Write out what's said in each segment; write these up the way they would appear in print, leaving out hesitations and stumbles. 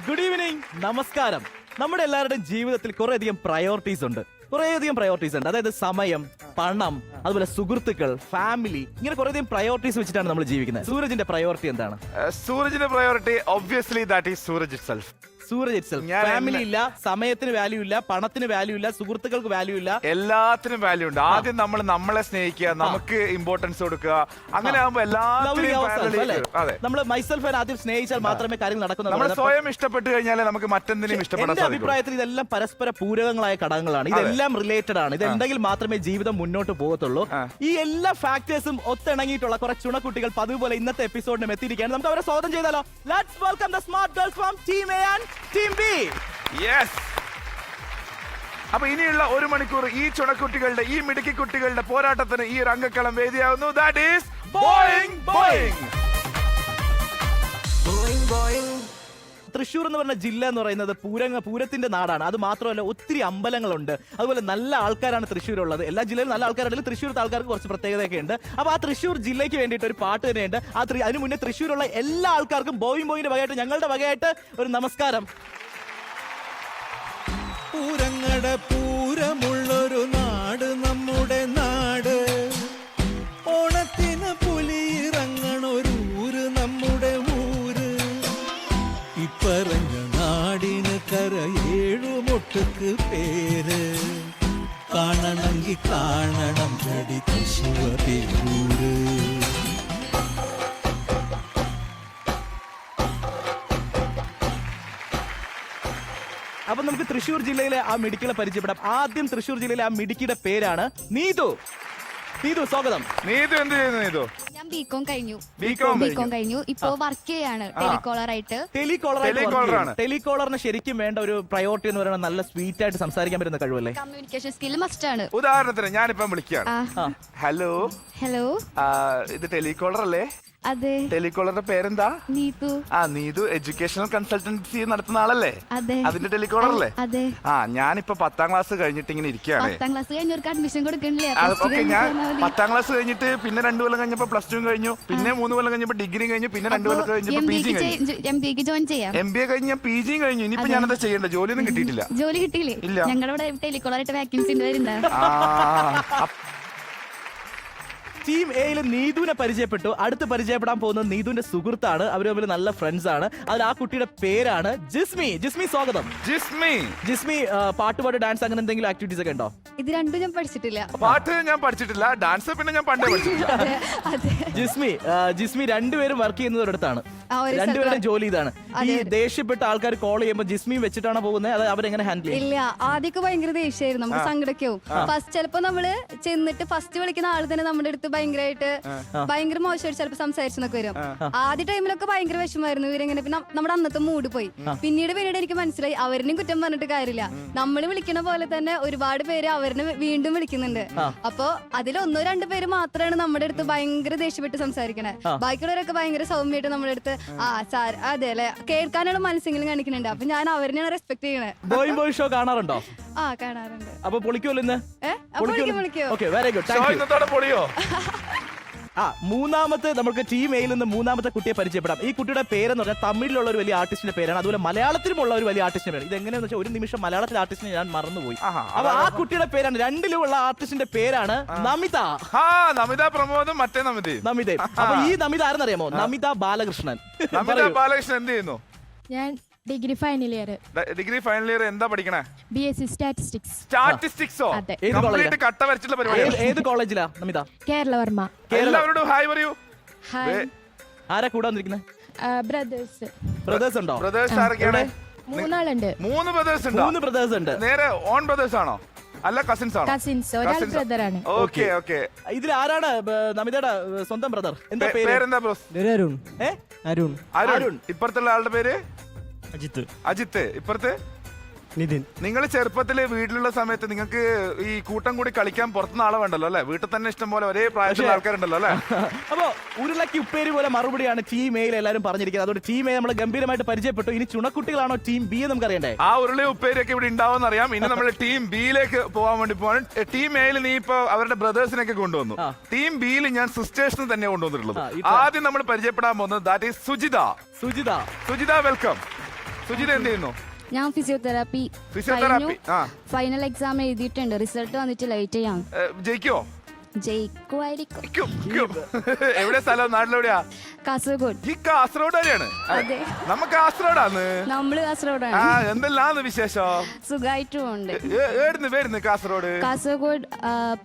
Good evening, നമസ്കാരം. നമ്മുടെ എല്ലാവരുടെയും ജീവിതത്തിൽ കുറേയധികം പ്രയോറിറ്റീസ് ഉണ്ട്. അതായത് സമയം, പണം, അതുപോലെ സുഹൃത്തുക്കൾ, ഫാമിലി, ഇങ്ങനെ കുറേയധികം പ്രയോറിറ്റീസ് വെച്ചിട്ടാണ് നമ്മൾ ജീവിക്കുന്നത്. സൂരജിന്റെ പ്രയോറിറ്റി എന്താണ്? സൂരജിന്റെ priority obviously that is Suraj itself. Suraj itself. Family ഇല്ല, സമയത്തിന് വാല്യൂ ഇല്ല, പണത്തിന് വാല്യൂ ഇല്ല, സുഹൃത്തുക്കൾക്ക് വാല്യൂ ഇല്ല, എല്ലാത്തിനും വാല്യൂ ഉണ്ട്. ആദ്യം നമ്മൾ നമ്മളെ സ്നേഹിക്കുക, നമുക്ക് ഇമ്പോർട്ടൻസ് കൊടുക്കുക. അങ്ങനെ ആകുമ്പോൾ നമ്മൾ മൈസെൽഫ് ആദ്യം സ്നേഹിച്ചാൽ മാത്രമേ കാര്യങ്ങൾ നടക്കൂ. നമ്മൾ സ്വയം ഇഷ്ടപ്പെട്ട് കഴിഞ്ഞാൽ നമുക്ക് മറ്റെന്തിനും ഇഷ്ടപ്പെടാൻ സാധിക്കും. അഭിപ്രായത്തിൽ ഇതെല്ലാം പരസ്പര പൂരകങ്ങളായ ഘടകങ്ങളാണ്. ഇതെല്ലാം റിലേറ്റഡ് ആണ്. ഇതുണ്ടെങ്കിൽ മാത്രമേ ജീവിതം മുന്നോട്ട് പോകത്തുള്ളൂ. ഈ എല്ലാ ഫാക്ടേഴ്സും ഒത്തിണങ്ങിയിട്ടുള്ള കുറെ ചുണക്കുട്ടികൾ പതിവ് പോലെ ഇന്നത്തെ എപ്പിസോഡിനും എത്തിയിരിക്കുകയാണ്. നമുക്ക് അവരെ സ്വാഗതം ചെയ്താലോ? Let's welcome the smart girls from team A and team B. Yes. അപ്പൊ ഇനിയുള്ള 1 മണിക്കൂർ ഈ ചുണക്കുട്ടികളുടെ, ഈ മിടുക്കി കുട്ടികളുടെ പോരാട്ടത്തിന് ഈ രംഗക്കളം വേദിയാവുന്നു. That is Boeing boing. Thrissur എന്ന് പറഞ്ഞ ജില്ല എന്ന് പറയുന്നത് പൂരത്തിന്റെ നാടാണ്. അത് മാത്രമല്ല ഒത്തിരി അമ്പലങ്ങളുണ്ട്. അതുപോലെ നല്ല ആൾക്കാരാണ് തൃശ്ശൂരുള്ളത്. എല്ലാ ജില്ലയിലും നല്ല ആൾക്കാരുണ്ടെങ്കിൽ തൃശ്ശൂരത്തെ ആൾക്കാർക്ക് കുറച്ച് പ്രത്യേകതയൊക്കെ ഉണ്ട്. അപ്പൊ ആ തൃശ്ശൂർ ജില്ലയ്ക്ക് വേണ്ടിയിട്ട് ഒരു പാട്ട് തന്നെയുണ്ട്. അതിന് മുന്നേ തൃശ്ശൂരുള്ള എല്ലാ ആൾക്കാർക്കും ബോയിന്റെ വകയായിട്ട്, ഞങ്ങളുടെ വകയായിട്ട് ഒരു നമസ്കാരം. പൂരങ്ങളുടെ പൂരമുള്ളൊരു നാട് നമ്മുടെ നാട്. ഓണത്തിന് പുലിയിറങ്ങണൊരു ഊര് നമ്മുടെ ഊര്. ഇപ്പറഞ്ഞ നാടിന് കരയേഴുമൊട്ടുക്ക് പേര്. കാണണമെങ്കിൽ കാണണം ചടി തൃശ്ശൂർ പേരൂര്. അപ്പൊ നമുക്ക് തൃശ്ശൂർ ജില്ലയിലെ ആ മിടുക്കികളെ പരിചയപ്പെടാം. ആദ്യം തൃശ്ശൂർ ജില്ലയിലെ ആ മിടുക്കിയുടെ പേരാണ് നീതു. നീതു, സ്വാഗതം. നീതു എന്ത് ചെയ്യുന്നു? നീതു ഞാൻ ബികോം കഴിഞ്ഞു. ഇപ്പോ വർക്ക് ചെയ്യാണ് ടെലികോളറായിട്ട്. ടെലികോളറിന് ശരിക്കും വേണ്ട ഒരു പ്രയോറിറ്റി എന്ന് പറയുന്നത് നല്ല സ്വീറ്റ് ആയിട്ട് സംസാരിക്കാൻ പറ്റുന്ന കഴിവല്ലേ? കമ്മ്യൂണിക്കേഷൻ സ്കിൽ മസ്റ്റ് ആണ്. ഉദാഹരണത്തിന് ഞാനിപ്പം വിളിക്കുകയാണ്. ഹലോ ഹലോ, ഇത് ടെലികോളർ അല്ലേ? അതെ. ടെലികോളറിന്റെ പേരെന്താ? നീതു. നീതു എഡ്യൂക്കേഷണൽ കൺസൾട്ടൻസി നടത്തുന്ന ആളല്ലേ? അതെ. അതിന്റെ ടെലികോളർ അല്ലേ? അതെ. ഞാനിപ്പോ 10ാം ക്ലാസ് കഴിഞ്ഞിട്ട് ഇങ്ങനെ ഇരിക്കുകയാണ്. 10ാം ക്ലാസ് കഴിഞ്ഞവർക്ക് അഡ്മിഷൻ കൊടുക്കണില്ലേ? ഓക്കെ, ഞാൻ 10ാം ക്ലാസ് കഴിഞ്ഞിട്ട് പിന്നെ 2 കൊല്ലം കഴിഞ്ഞപ്പോ +2 കഴിഞ്ഞു, പിന്നെ 3 കൊല്ലം കഴിഞ്ഞപ്പോ ഡിഗ്രി കഴിഞ്ഞു, പിന്നെ 2 കൊല്ലം കഴിഞ്ഞപ്പോ PG കഴിഞ്ഞു. MBA ജോയിൻ ചെയ്യാം. MBA കഴിഞ്ഞ് ഞാൻ PG കഴിഞ്ഞു. ഇനിയിപ്പോ ഞാനെന്താ ചെയ്യേണ്ടത്? ജോലിയൊന്നും കിട്ടിയിട്ടില്ല. ജോലി കിട്ടിയില്ലേ? ഞങ്ങളുടെ ഇവിടെ ടെലികോളറായിട്ട് വാക്കൻസി വരുന്നുണ്ട്. ടീം എയിൽ നീതുവിനെ പരിചയപ്പെട്ടു. അടുത്ത് പരിചയപ്പെടാൻ പോകുന്നത് നീതുവിന്റെ സുഹൃത്താണ്. അവർ തമ്മിൽ നല്ല ഫ്രണ്ട്സ് ആണ്. അതിൽ ആ കുട്ടിയുടെ പേരാണ് ജിസ്മി. ജിസ്മി, സ്വാഗതം. ജിസ്മി പാട്ടുപാട്, ഡാൻസ്, അങ്ങനെ എന്തെങ്കിലും ആക്ടിവിറ്റീസ് ഒക്കെ ഉണ്ടോ? ഇത് രണ്ടും ഞാൻ പഠിച്ചിട്ടില്ല. പാട്ട് ഞാൻ പഠിച്ചിട്ടില്ല, ഡാൻസ് പിന്നെ ഞാൻ പണ്ടേ പഠിച്ചിട്ടില്ല. ജിസ്മി രണ്ടുപേരും വർക്ക് ചെയ്യുന്നത് ഒരിടത്താണ്. രണ്ടുപേരുടെ ജോലി ഇതാണ്. ഈ ദേഷ്യപ്പെട്ട ആൾക്കാർ കോൾ ചെയ്യുമ്പോൾ ജിസ്മി വെച്ചിട്ടാണ് പോകുന്നത്. അത് അവരെങ്ങനെ ഹാൻഡിൽ ചെയ്യും? ഇല്ല, ആദ്യമൊക്കെ ഭയങ്കര ദേഷ്യമായിരുന്നു, നമുക്ക് സങ്കടക്കാവും. ഫസ്റ്റ് ചിലപ്പോ നമ്മള് ചെന്നിട്ട് ഫസ്റ്റ് വിളിക്കുന്ന ആള് തന്നെ നമ്മുടെ അടുത്ത് ഭയങ്കര മോശമായിട്ട് ചിലപ്പോ സംസാരിച്ചെന്നൊക്കെ വരും. ആദ്യ ടൈമിലൊക്കെ ഭയങ്കര വിഷമായിരുന്നു. ഇവരെങ്ങനെ പിന്നെ നമ്മുടെ അന്നത്തെ മൂഡ് പോയി. പിന്നീട് എനിക്ക് മനസ്സിലായി അവരിനും കുറ്റം പറഞ്ഞിട്ട് കാര്യമില്ല. നമ്മൾ വിളിക്കണ പോലെ തന്നെ ഒരുപാട് പേര് അവരിനെ വീണ്ടും വിളിക്കുന്നുണ്ട്. അപ്പൊ അതിൽ 1-2 പേര് മാത്രമാണ് നമ്മുടെ അടുത്ത് ഭയങ്കര ദേഷ്യപ്പെട്ട് സംസാരിക്കണേ. ബാക്കിയുള്ളവരൊക്കെ ഭയങ്കര സൗമ്യമായിട്ട് നമ്മുടെ അടുത്ത് സാർ അതെ അല്ലെ കേൾക്കാനുള്ള മനസ്സെങ്കിലും കാണിക്കുന്നുണ്ട്. അപ്പൊ ഞാൻ അവരെയാണ് റെസ്പെക്ട് ചെയ്യണേ. ബോയ് ഷോ കാണാറുണ്ടോ? കാണാറുണ്ട്. അപ്പൊ പൊളിക്കുമല്ലോ ഇന്ന്? വെരി ഗുഡ്, മൂന്നാമത്തെ നമുക്ക് ടീം എയിൽ നിന്ന് മൂന്നാമത്തെ കുട്ടിയെ പരിചയപ്പെടാം. ഈ കുട്ടിയുടെ പേരെന്ന് പറഞ്ഞാൽ തമിഴിലുള്ള ഒരു വലിയ ആർട്ടിസ്റ്റിന്റെ പേരാണ്. അതുപോലെ മലയാളത്തിലുമുള്ള ഒരു വലിയ ആർട്ടിസ്റ്റിന്റെ പേര്. ഇതെങ്ങനെയാന്ന് വെച്ചാൽ ഒരു നിമിഷം മലയാളത്തിലെ ആർട്ടിസ്റ്റിനെ ഞാൻ മറന്നുപോയി. അപ്പൊ ആ കുട്ടിയുടെ പേരാണ്, രണ്ടിലുമുള്ള ആർട്ടിസ്റ്റിന്റെ പേരാണ് നമിത. നമിത പ്രമോദും മറ്റേ നമിത. അപ്പൊ ഈ നമിത ആരെന്നറിയാമോ? നമിത ബാലകൃഷ്ണൻ. ബാലകൃഷ്ണൻ എന്ത് ചെയ്യുന്നു? ഞാൻ ഡിഗ്രി ഫൈനൽ ഇയർ. എന്താ പഠിക്കണേ? BSc statistics. സ്റ്റാറ്റിസ്റ്റിക്സോ? കട്ട വരച്ചിട്ടുള്ള പരിപാടി. ഏത് കോളേജിലാ നമിത? കേരളവർമ്മ. എല്ലാവരോടും ഹായ് പറയൂ. ആരാ കൂടെ വന്നിരിക്കുന്നത്? ബ്രദേഴ്സ് ഉണ്ടോ? ബ്രദേഴ്സ് ആരൊക്കെയാണ്? 3 ആളുണ്ട്. 3 ബ്രദേഴ്സ് ഉണ്ട്. നേരെ ഓൺ ബ്രദേഴ്സ് ആണോ അല്ല കസിൻസ് ആണോ? കസിൻസ്. ഒരാൾ ബ്രദർ ആണ്. ഓക്കെ. ഇതിൽ ആരാണ് നമിതയുടെ സ്വന്തം ബ്രദർ? എന്താ പേരെന്താ ബ്രോസ്? അരുൺ. ഇപ്പുറത്തുള്ള ആളുടെ പേര് അജിത്ത്. ഇപ്പുറത്ത് നിതിൻ. നിങ്ങൾ ചെറുപ്പത്തില് വീട്ടിലുള്ള സമയത്ത് നിങ്ങൾക്ക് ഈ കൂട്ടം കൂടി കളിക്കാൻ പുറത്തുനിന്ന് ആളെ വേണ്ടല്ലോ അല്ലെ? വീട്ടിൽ തന്നെ ഇഷ്ടം പോലെ ഒരേ പ്രായത്തിലുള്ള ആൾക്കാരുണ്ടല്ലോ അല്ലെ? അപ്പൊ ഉരുളക്കി ഉപ്പേരി പോലെ മറുപടിയാണ് ടീം എയിൽ എല്ലാവരും പറഞ്ഞിരിക്കുന്നത്. അതുകൊണ്ട് ടീം എ നമ്മൾ ഗംഭീരമായിട്ട് പരിചയപ്പെട്ടു. ഇനി ചുണക്കുട്ടികളാണോ ടീം ബി നമുക്ക് അറിയണ്ടേ? ആ ഉരുളി ഉപ്പേരി ഒക്കെ ഇവിടെ ഉണ്ടാവും അറിയാം. ഇനി നമ്മൾ ടീം ബിയിലേക്ക് പോകാൻ വേണ്ടി പോവാണ്. ടീം എയിൽ നീ ഇപ്പൊ അവരുടെ ബ്രദേഴ്സിനൊക്കെ കൊണ്ടുവന്നു. ടീം ബിയിൽ ഞാൻ സിസ്റ്റേഴ്സിനെ തന്നെ കൊണ്ടുവന്നിട്ടുള്ളത്. ആദ്യം നമ്മൾ പരിചയപ്പെടാൻ പോകുന്നത് that is Sujitha. Welcome. Sujitha എന്ത് ചെയ്യുന്നു? ഞാൻ ഫിസിയോതെറാപ്പി ഫിസിയോതെറാപ്പി. ആ, ഫൈനൽ എക്സാം എഴുതിയിട്ടുണ്ട്. റിസൾട്ട് വന്നിട്ട് ലേറ്റ് ചെയ്യാം. ജയിക്കോ? ജയിക്കുമായിരിക്കും. എവിടെ സ്ഥലം? നാട്ടിലെവിടെയാ? കാസർഗോഡ്. ഈ കാസർഗോഡ് വരെയാണ്. അതെ, നമ്മ കാസർഗോഡാന്ന്. നമ്മള് കാസർഗോഡാണ്. ആ, എന്തെല്ലാന്ന് വിശേഷം? സുഖമായിട്ടുമുണ്ട്. ഏടുന്ന് വരുന്നു കാസർഗോഡ്? കാസർഗോഡ്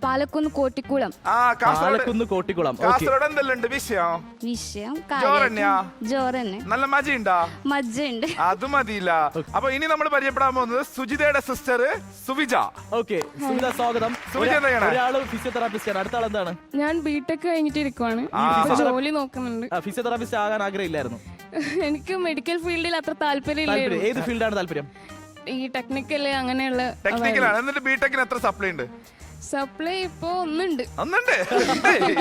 പാലക്കുന്ന് കോട്ടിക്കുളം. ആ, കാസർഗോഡ്. പാലക്കുന്ന് കോട്ടിക്കുളം. ഓക്കേ. കാസർഗോഡ് എന്തെല്ലാം ഉണ്ട് വിഷയം? വിഷയം ജോറന്നെയാ? ജോറന്നെ. നല്ല മജയുണ്ടാ? മജ്ജയുണ്ട്. അത് മതിയില്ല. അപ്പൊ ഇനി നമ്മൾ പരിചയപ്പെടാൻ പോകുന്നത് സുജിതയുടെ സിസ്റ്റർ സുവിജ. ഓക്കെ, സുജിത സ്വാഗതം. സുജിത എന്താ ചെയ്യണേ? ഒരാള് ഫിസിയോതെറാപ്പിസ്റ്റ് ആണ്, അടുത്ത ആൾ എന്താണ്? ഞാൻ ബിടെക് കഴിഞ്ഞിട്ട് ഇരിക്കുവാണ്. ഇപ്പൊ ജോലി നോക്കുന്നുണ്ട്. ഫിസിയോതെറാപ്പിസ്റ്റ് ആകാൻ ആഗ്രഹമില്ലായിരുന്നു? എനിക്ക് മെഡിക്കൽ ഫീൽഡിൽ അത്ര താല്പര്യമില്ല. താല്പര്യം ഏത് ഫീൽഡാണ് താല്പര്യം? ഈ ടെക്നിക്കല് അങ്ങനെയുള്ള ടെക്നിക്കലാണ്. എന്നിട്ട് ബിടെക്കിന് എത്ര സപ്ലൈ ഉണ്ട്? സപ്ലൈ ഇപ്പൊ ഒന്നുണ്ട്. ഒന്നുണ്ട്,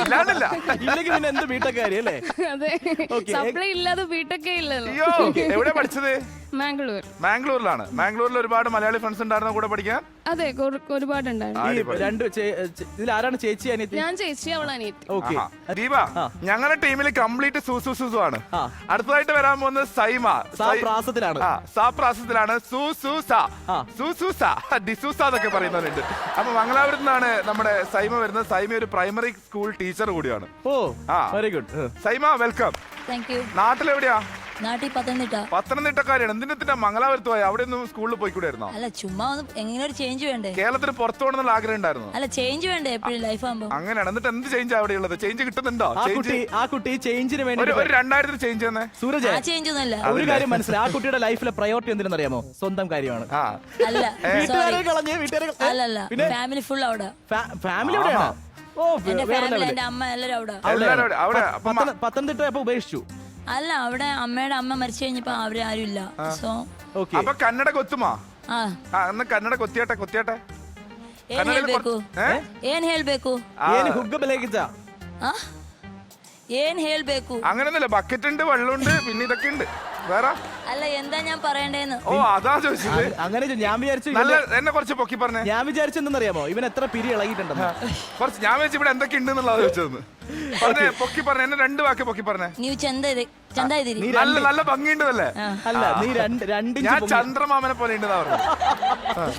ഇല്ലാണ്ടല്ല. ഇല്ലെങ്കിൽ പിന്നെ എന്ത് ബിടെക് കാര്യം അല്ലേ? അതെ, Okay. സപ്ലൈ ഇല്ലാതെ ബിടെക്കേ ഇല്ലല്ലോ. അയ്യോ, എവിടെ പഠിച്ചത്? മാംഗ്ലൂർ. മാംഗ്ലൂരിലാണ്. മാംഗ്ലൂരിൽ ഒരുപാട് മലയാളി ഫ്രണ്ട്സ് ഉണ്ടായിരുന്ന കൂടെ പഠിക്കാൻ? അതെ, ഒരുപാടുണ്ടായിരുന്നു. ഈ രണ്ട് ഇതിൽ ആരാണ് ചേച്ചി അനിയത്തി? ഞാൻ ചേച്ചി, അവൾ അനിയത്തി. ഓക്കെ. ആഹാ. ദീപ, ഞങ്ങളുടെ ടീമിൽ കംപ്ലീറ്റ് സൂസു ആണ്. ആ. അടുത്തതായിട്ട് വരാൻ പോകുന്നത് സൈമ. പ്രാസത്തിലാണ്. സാപ്രാസത്തിലാണ്. ഡിസൂസ എന്നൊക്കെ പറയുന്നവരുണ്ട്. അപ്പൊ മംഗലാപുരത്ത് നിന്നാണ് നമ്മുടെ സൈമ വരുന്നത്. സൈമ ഒരു പ്രൈമറി സ്കൂൾ ടീച്ചർ കൂടിയാണ്. ഓ, ആ. Very good. Saima, welcome. Thank you. നാട്ടിലെവിടെയാ? നാട്ടിൽ പത്തനംതിട്ട. പത്തനംതിട്ടക്കാരാണ്. എന്തിനാ മംഗലാപുരത്ത് പോയി? അവിടെ ഒന്നും സ്കൂളിൽ പോയിക്കൂടായിരുന്നോ? അല്ല, ചുമ്മാ ഒന്ന് എങ്ങനെ ഒരു ചേഞ്ച് വേണ്ടേ? കേരളത്തിന് പുറത്തു പോകണമെന്നുള്ള ആഗ്രഹം ഉണ്ടായിരുന്നു. അല്ല, ചേഞ്ച് വേണ്ടേ എപ്പോഴും ലൈഫ് ആകുമ്പോ? അങ്ങനെയാണ്. എന്നിട്ട് എന്ത് ചേഞ്ച് അവിടെ ഉള്ളത്? ചേഞ്ച് കിട്ടുന്നുണ്ടോ? ആ കുട്ടി ചേഞ്ചിന് വേണ്ടി ഒരു 2000 ചേഞ്ച് തന്നെ. സൂരജ്, ആ ചേഞ്ച് ഒന്നുമല്ല. ഒരു കാര്യം മനസ്സിലായി, ആ കുട്ടിയുടെ ലൈഫിലെ പ്രയോറിറ്റി എന്തിനെന്ന് അറിയാമോ? സ്വന്തം കാര്യമാണ്. ആ, അല്ല, വീട്ടുകാരെ കളഞ്ഞ് അല്ലല്ല, ഫാമിലി ഫുൾ അവിടെ. ഫാമിലി എവിടെയാണ്? ഓ, എന്റെ വേറെ ഫാമിലി, level. എന്റെ അമ്മ എല്ലാരും അവിടെ. എല്ലാവരും അവിടെ. അപ്പൊ പത്തനംതിട്ട അപ്പൊ ഉപേക്ഷിച്ചു. അല്ല, അവിടെ അമ്മയുടെ അമ്മ മരിച്ചു കഴിഞ്ഞപ്പോ അവര് ആരും ഇല്ല. So okay. അപ്പൊ കന്നഡ കൊത്തുമാ? ಆ എന്നാ കന്നഡ കൊത്തിയാട്ടെ. ಏನ್ ಹೇಳ್ಬೇಕು ಏನ್ ಹೇಳ್ಬೇಕು ಏನು ಹುಗ್ಗ ಬೆಲೆಗಿದ್ದ ಆ ಏನ್ ಹೇಳ್ಬೇಕು? അങ്ങനൊന്നുമില്ല. ബക്കറ്റ് ഉണ്ട്, വെള്ളമുണ്ട്, പിന്നെ ഇതൊക്കെ ഉണ്ട്. വേറെ അല്ല, എന്താ ഞാൻ പറയണ്ടേന്ന്? ഓ, അതാ ചോദിച്ചത്. അങ്ങനെ ഞാൻ വിചാരിച്ചു നല്ല എന്നെ കുറച്ച് പൊക്കി പറഞ്ഞേ. ഞാൻ വിചാരിച്ചു എന്തെന്നറിയാമോ, ഇവൻ എത്ര പിരി ഇളകിയിട്ടുണ്ടെന്ന്. കുറച്ച് ഞാൻ വെച്ച് ഇവിടെ എന്തൊക്കെ ഉണ്ടെന്നുള്ളത് ചോദിച്ചതെന്ന് പറഞ്ഞേ. പൊക്കി പറഞ്ഞേ, എന്നെ 2 വാക്ക് പൊക്കി പറഞ്ഞേ. ನೀವು ಚಂದ ಇದ್ದೀರಿ. നല്ല ഭംഗിയുണ്ടതല്ലേ? അല്ല, നീ രണ്ട് ഞാൻ ചന്ദ്രമാമനെ പോലെ ഉണ്ടെന്നാ പറഞ്ഞു.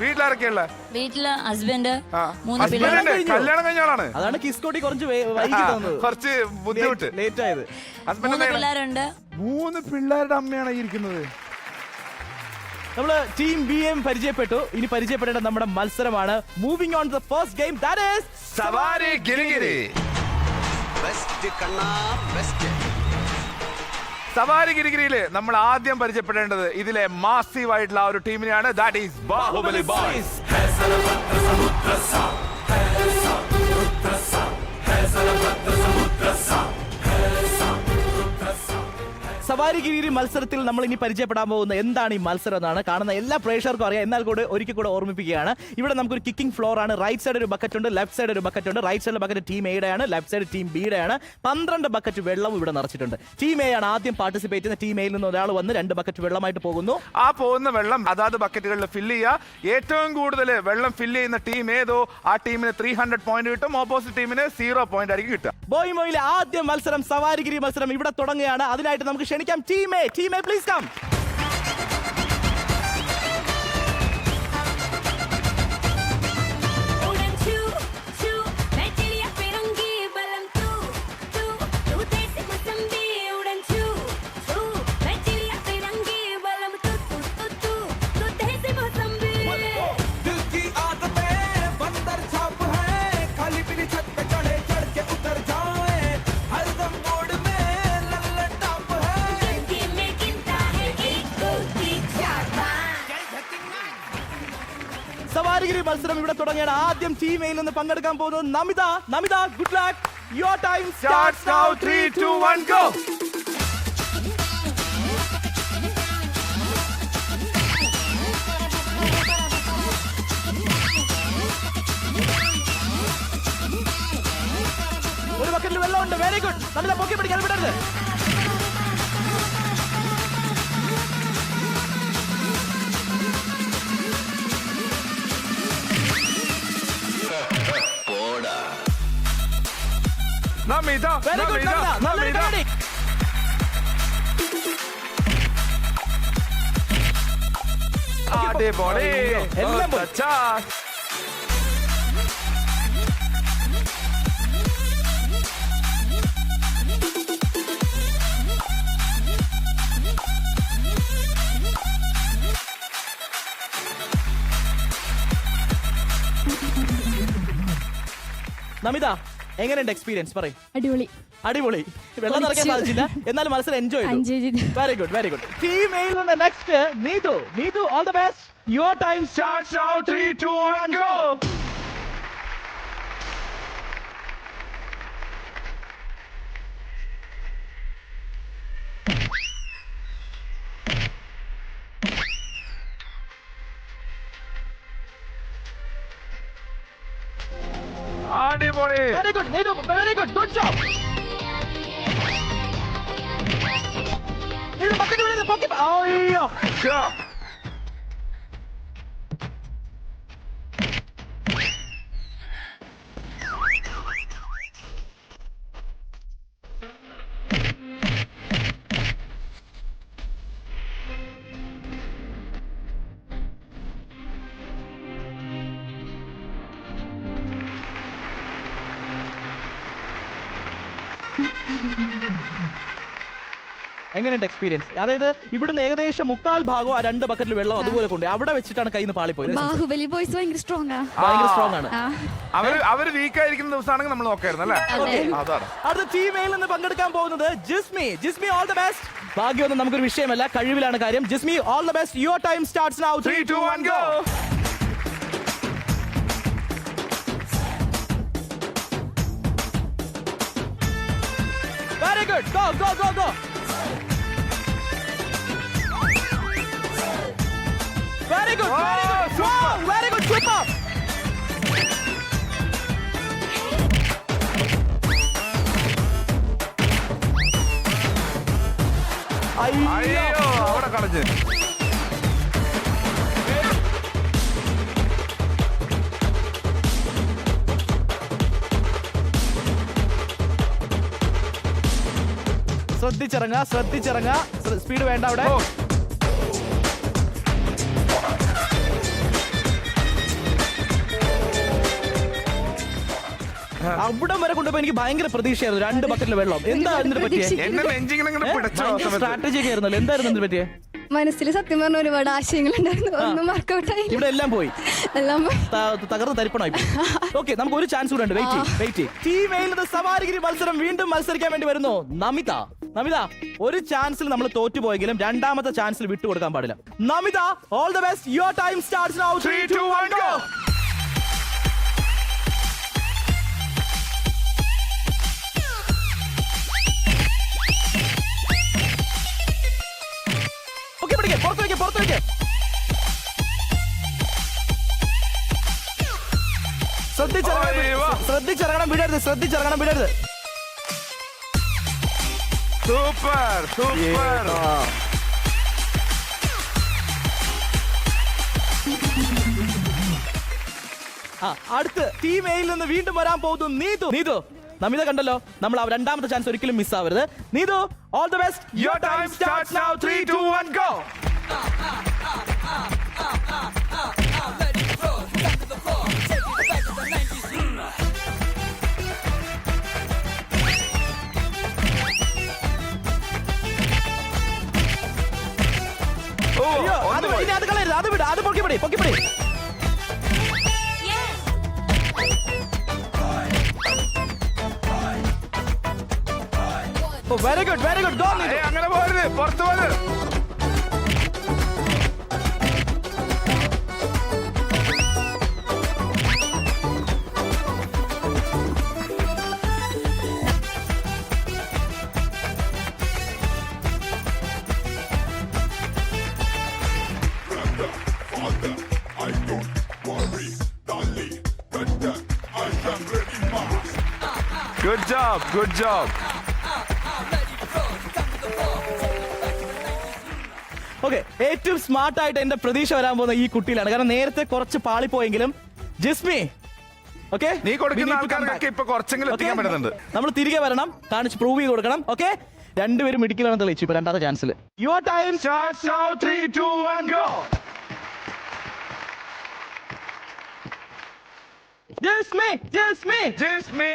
വീട്ടിലാരൊക്കെയുള്ള? വീട്ടില് ഹസ്ബൻഡ്, 3 പിള്ളേർ. കല്യാണം കഴിഞ്ഞ ആളാണ്. അതാണ് കിസ്കോട്ടി കുറച്ച് വൈകി തന്നത്, കുറച്ച് ബുദ്ധിമുട്ട്, ലേറ്റ് ആയത്. 3 പിള്ളേരുണ്ട്. 3 പിള്ളേരുടെ അമ്മയാണ് ഈ ഇരിക്കുന്നത്. നമ്മള് ടീം ബി എം പരിചയപ്പെട്ടു. ഇനി പരിചയപ്പെടേണ്ട നമ്മുടെ മത്സരമാണ്. Moving on the first game, that is സവാരി ഗിരിഗിരി. സവാരി ഗിരിഗിരിയില് നമ്മൾ ആദ്യം പരിചയപ്പെടേണ്ടത് ഇതിലെ മാസീവ് ആയിട്ടുള്ള ഒരു ടീമിനെയാണ്. That is Baahubali boys. Savari Giri മത്സരത്തിൽ നമ്മൾ ഇനി പരിചയപ്പെടാൻ പോകുന്ന എന്താണ് ഈ മത്സരം എന്നാണ് കാണുന്ന എല്ലാ പ്രേക്ഷകർക്കും അറിയാം. എന്നാൽ കൂടെ ഒരിക്കൽ കൂടെ ഓർമ്മിപ്പിക്കുകയാണ്. ഇവിടെ നമുക്കൊരു കിക്കിംഗ് ഫ്ലോർ ആണ്. റൈറ്റ് സൈഡ് ഒരു ബക്കറ്റ് ഉണ്ട്, ലെഫ്റ്റ് സൈഡ് ഒരു ബക്കറ്റ് ഉണ്ട്. റൈറ്റ് സൈഡിലെ ബക്കറ്റ് ടീം എയുടെ ആണ്, ലെഫ്റ്റ് സൈഡ് ടീം ബിയുടെ ആണ്. 12 ബക്കറ്റ് വെള്ളം ഇവിടെ നിറച്ചിട്ടുണ്ട്. ടീം എ ആണ് ആദ്യം പാർട്ടിസിപ്പേറ്റ് ചെയ്യുന്ന. ടീം എയിൽ നിന്ന് ഒരാൾ വന്ന് 2 ബക്കറ്റ് വെള്ളമായിട്ട് പോകുന്നു. ആ പോകുന്ന വെള്ളം അതാത് ബക്കറ്റുകളിൽ ഫില്ല് ചെയ്യുക. ഏറ്റവും കൂടുതൽ വെള്ളം ഫില്ല് ചെയ്യുന്ന ടീം ഏതോ ആ ടീമിന് 300 പോയിന്റ് കിട്ടും. ഓപ്പോസിറ്റ് ടീമിന് 0 പോയിന്റ് ആയിരിക്കും കിട്ടുക. ബോയ് മോയിലെ ആദ്യ മത്സരം, സവാരിഗിരി മത്സരം ഇവിടെ തുടങ്ങുകയാണ്. അതിനായിട്ട് നമുക്ക് ക്ഷണിക്കാം team A. Team A, please come. Savarigiri മത്സരം ഇവിടെ തുടങ്ങിയാണ്. ആദ്യം ടീം എയിൽ നിന്ന് പങ്കെടുക്കാൻ പോകുന്നത് Namitha. Good luck. Your time starts now. 3, 2, 1, go. ഒരു ബക്കറ്റിൽ വെള്ളമുണ്ട്. Very good. നമിത പൊക്കി പിടിക്കാൻ വിടരുത്. Namita, very good Namita. നല്ലൊരു പരിപാടി. അടിപൊളി. എല്ലാം പോയി. ചാസ്. നമിത എങ്ങനെയുണ്ട് എക്സ്പീരിയൻസ് പറയും? അടിപൊളി. അടിപൊളി. വെള്ളം നിറയ്ക്കാൻ സാധിച്ചില്ല, എന്നാലും മത്സരം എൻജോയ് ചെയ്തു. എൻജോയ് ചെയ്തു. Very good, very good. Team next Neethu. Neethu, all the best. Your time Starts now. 3, 2, 1, go. അടിപൊളി. Very good Neethu, very good, good job. ഇത് ബക്കറ്റ് വീഴുന്നു, പൊക്കി. അയ്യോ. Go. എങ്ങനെയുണ്ട് എക്സ്പീരിയൻസ്? അതായത് ഇവിടുന്ന് ഏകദേശം 3/4 ഭാഗം ആ 2 ബക്കറ്റിൽ വെള്ളം അതുപോലെ കൊണ്ട് അവിടെ വെച്ചിട്ടാണ് കയ്യിൽ നിന്ന് പാളിപ്പോയത്. ബാഹുബലി ബോയ്സ് ഭയങ്കര സ്ട്രോങ് ആ. ഭയങ്കര സ്ട്രോങ് ആണ്. അവര് വീക്ക് ആയിരിക്കുന്ന ദിവസമാണെങ്കിൽ നമ്മൾ നോക്കായിരുന്നു അല്ലേ? അതാണ്. അടുത്ത ടീമിൽ നിന്ന് പങ്കെടുക്കാൻ പോകുന്നത് Jismi. Jismi, all the best. ഭാഗ്യമൊന്നും നമുക്കൊരു വിഷയമല്ല, കഴിവിലാണ് കാര്യം. Jismi, all the best. Your time starts now. 3, 2, 1, go. Very good. Go, go, go, go. Very good. Very good. Wow, very good. Super. അയ്യോ, അവിടെ കളഞ്ഞ്. ശ്രദ്ധിച്ചിറങ്ങ, ശ്രദ്ധിച്ചിറങ്ങ. സ്പീഡ് വേണ്ട അവിടെ. ഓ. അവിടം വരെ കൊണ്ടുപോയി എനിക്ക് ഭയങ്കര പ്രതീക്ഷയായിരുന്നു. 2 ബക്കറ്റിൽ വെള്ളം. എന്താ ഇതിന് പറ്റിയേ? എന്നെ നെഞ്ചിങ്ങനെ പിടച്ചോ. സ്ട്രാറ്റജി ഒക്കെ ആയിരുന്നല്ലോ. എന്തായിരുന്നു ഇതിന് പറ്റിയേ? മനസ്സിൽ സത്യം പറഞ്ഞ ഒരുപാട് ആശയങ്ങളുണ്ടായിരുന്നു. ഒന്നും വർക്കൗട്ട് ആയി. ഇവിടെ എല്ലാം പോയി, എല്ലാം പോയി. തകർന്ന് തരിപ്പണായി. ഓക്കെ, നമുക്ക് ഒരു ചാൻസ് കൂടെ ഉണ്ട്. വെയിറ്റ്. ടീം എയിൽ നിന്ന് സവാരിഗിരി മത്സരം വീണ്ടും മത്സരിക്കാൻ വേണ്ടി വരുന്നു നമിത. നമിത, ഒരു ചാൻസിൽ നമ്മൾ തോറ്റുപോയെങ്കിലും 2ാമത്തെ ചാൻസിൽ വിട്ടുകൊടുക്കാൻ പാടില്ല. Namitha, all the best. Your time starts now. 3, 2, 1, go. Okay, പിടിക്കേ, പുറത്ത് വയ്ക്കേ. ശ്രദ്ധിച്ചിറങ്ങണം, വിടരുത്. സൂപ്പർ. അടുത്ത് ടീം എയിൽ നിന്ന് വീണ്ടും വരാൻ പോകുന്നു നീതു. നമിത കണ്ടല്ലോ, നമ്മൾ ആ 2ാമത്തെ ചാൻസ് ഒരിക്കലും മിസ് ആവരുത്. Neethu, all the best. Your time starts now. 3, 2, 1, go. ഓ, അയ്യോ, ഒന്ന് പോയി. അത് കളയരുത്. അത് വിട്, അത് പൊക്കിപ്പിടി. Very good. ഗോ നീതു. അങ്ങനെ പോരുത്, പുറത്തു പോരുത്. Good job. ഓക്കെ, ഏറ്റവും സ്മാർട്ട് ആയിട്ട് എന്റെ പ്രതീക്ഷ വരാൻ പോകുന്ന ഈ കുട്ടിയിലാണ്. കാരണം നേരത്തെ കുറച്ച് പാളിപ്പോയെങ്കിലും ജിസ്മി, ഓക്കെ, നീ കൊടുക്കുന്ന ആൾക്കാർക്കൊക്കെ ഇപ്പൊ കുറച്ചെങ്കിലും എത്തിക്കാൻ പറ്റുന്നുണ്ട്. നമ്മൾ തിരികെ വരണം, കാണിച്ച് പ്രൂവ് ചെയ്ത് കൊടുക്കണം. ഓക്കെ, 2 പേരും മിടിക്കലാണ് തെളിയിച്ചു ഇപ്പൊ 2ാമത്തെ ചാൻസിൽ. Your time Starts now. 3, 2, 1, go. Jismi Jismi Jismi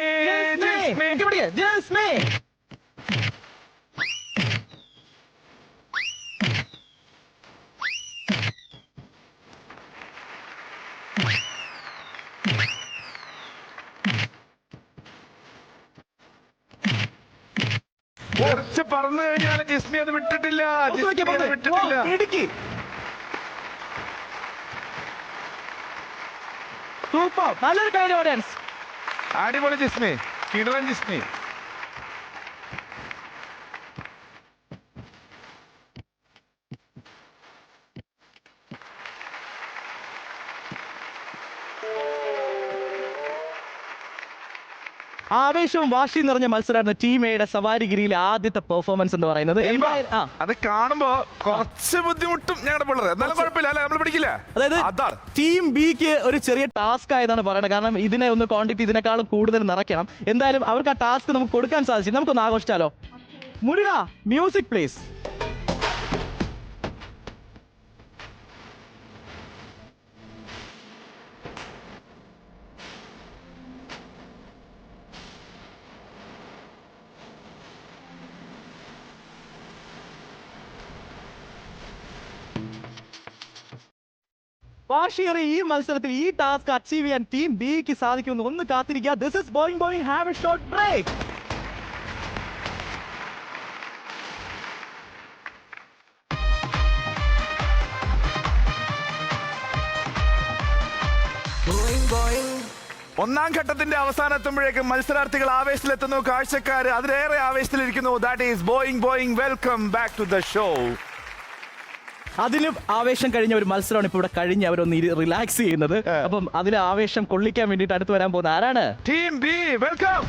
Jismi ഇവിടെ ജിസ്മി കുറച്ച് പറഞ്ഞു കഴിഞ്ഞാൽ ജിസ്മി അത് വിട്ടിട്ടില്ല. ജിസ്മി അത് വിട്ടിട്ടില്ല. ഇടുക്കി സൂപ്പർ നല്ലൊരു കൈ ഓഡിയൻസ്. അടിപൊളി ജിസ്മി, കിടവൻ ജിസ്മി. ആവേശവും വാശിയും നിറഞ്ഞ മത്സരമായിരുന്നു ടീം എയുടെ സവാരിഗിരിയിലെ ആദ്യത്തെ പെർഫോമൻസ് എന്ന് പറയുന്നത്. അത് കാണുമ്പോ കുറച്ച് ബുദ്ധിമുട്ടും ഞങ്ങളുടെ പിള്ളേർ, എന്നാലും കുഴപ്പമില്ല അല്ലെ, നമ്മൾ പിടിക്കില്ല. അതായത് അതാണ് ടീം ബിക്ക് ഒരു ചെറിയ ടാസ്ക് ആയതാണ് പറയുന്നത്. കാരണം ഇതിനെ ഒന്ന് ക്വാണ്ടിറ്റി ഇതിനേക്കാളും കൂടുതൽ നിറയ്ക്കണം. എന്തായാലും അവർക്ക് ആ ടാസ്ക് നമുക്ക് കൊടുക്കാൻ സാധിച്ചു. നമുക്കൊന്ന് ആഘോഷിച്ചാലോ? Muruga music please. വാശിയേറിയ ഈ മത്സരത്തിൽ ഈ ടാസ്ക് അച്ചീവ് ചെയ്യാൻ ടീം ബിക്ക് സാധിക്കുമെന്ന് ഒന്ന് കാത്തിരിക്കുക. This is boing have a short break. ഒന്നാം ഘട്ടത്തിന്റെ അവസാനത്തുമ്പോഴേക്കും മത്സരാർത്ഥികൾ ആവേശത്തിലെത്തുന്നു, കാഴ്ചക്കാര് അതിലേറെ ആവേശത്തിലിരിക്കുന്നു. That is boing. Welcome back to the show. അതിലും ആവേശം കഴിഞ്ഞ ഒരു മത്സരമാണ് ഇപ്പൊ ഇവിടെ കഴിഞ്ഞ് അവരൊന്ന് റിലാക്സ് ചെയ്യുന്നത്. അപ്പം അതിലെ ആവേശം കൊള്ളിക്കാൻ വേണ്ടിയിട്ട് അടുത്ത് വരാൻ പോകുന്ന ആരാണ്? Team B, welcome.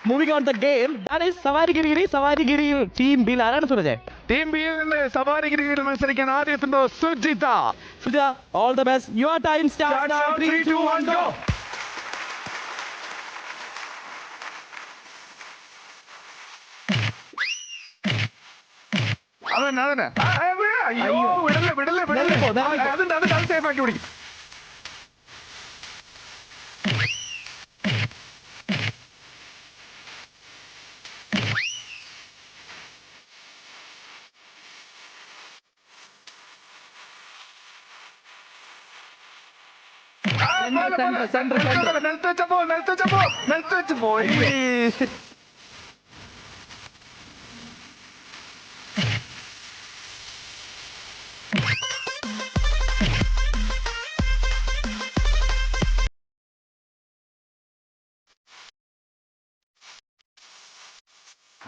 Moving on the game, that is Savarigiri team ബിയിൽ ആരാണ് സുരജ്? ടീം ബിയിൽ നിന്ന് സവാരിഗിരിയിൽ മത്സരിക്കാൻ ആദ്യം എത്തുന്നു Sujitha. Suja, all the best. Your time start now. 3 2 1 go. അതന്നെ അയ്യോ, വിടല്ലേ. അത് സേഫ് ആക്കി പിടിക്കും. നിലത്ത് വെച്ച് പോയി.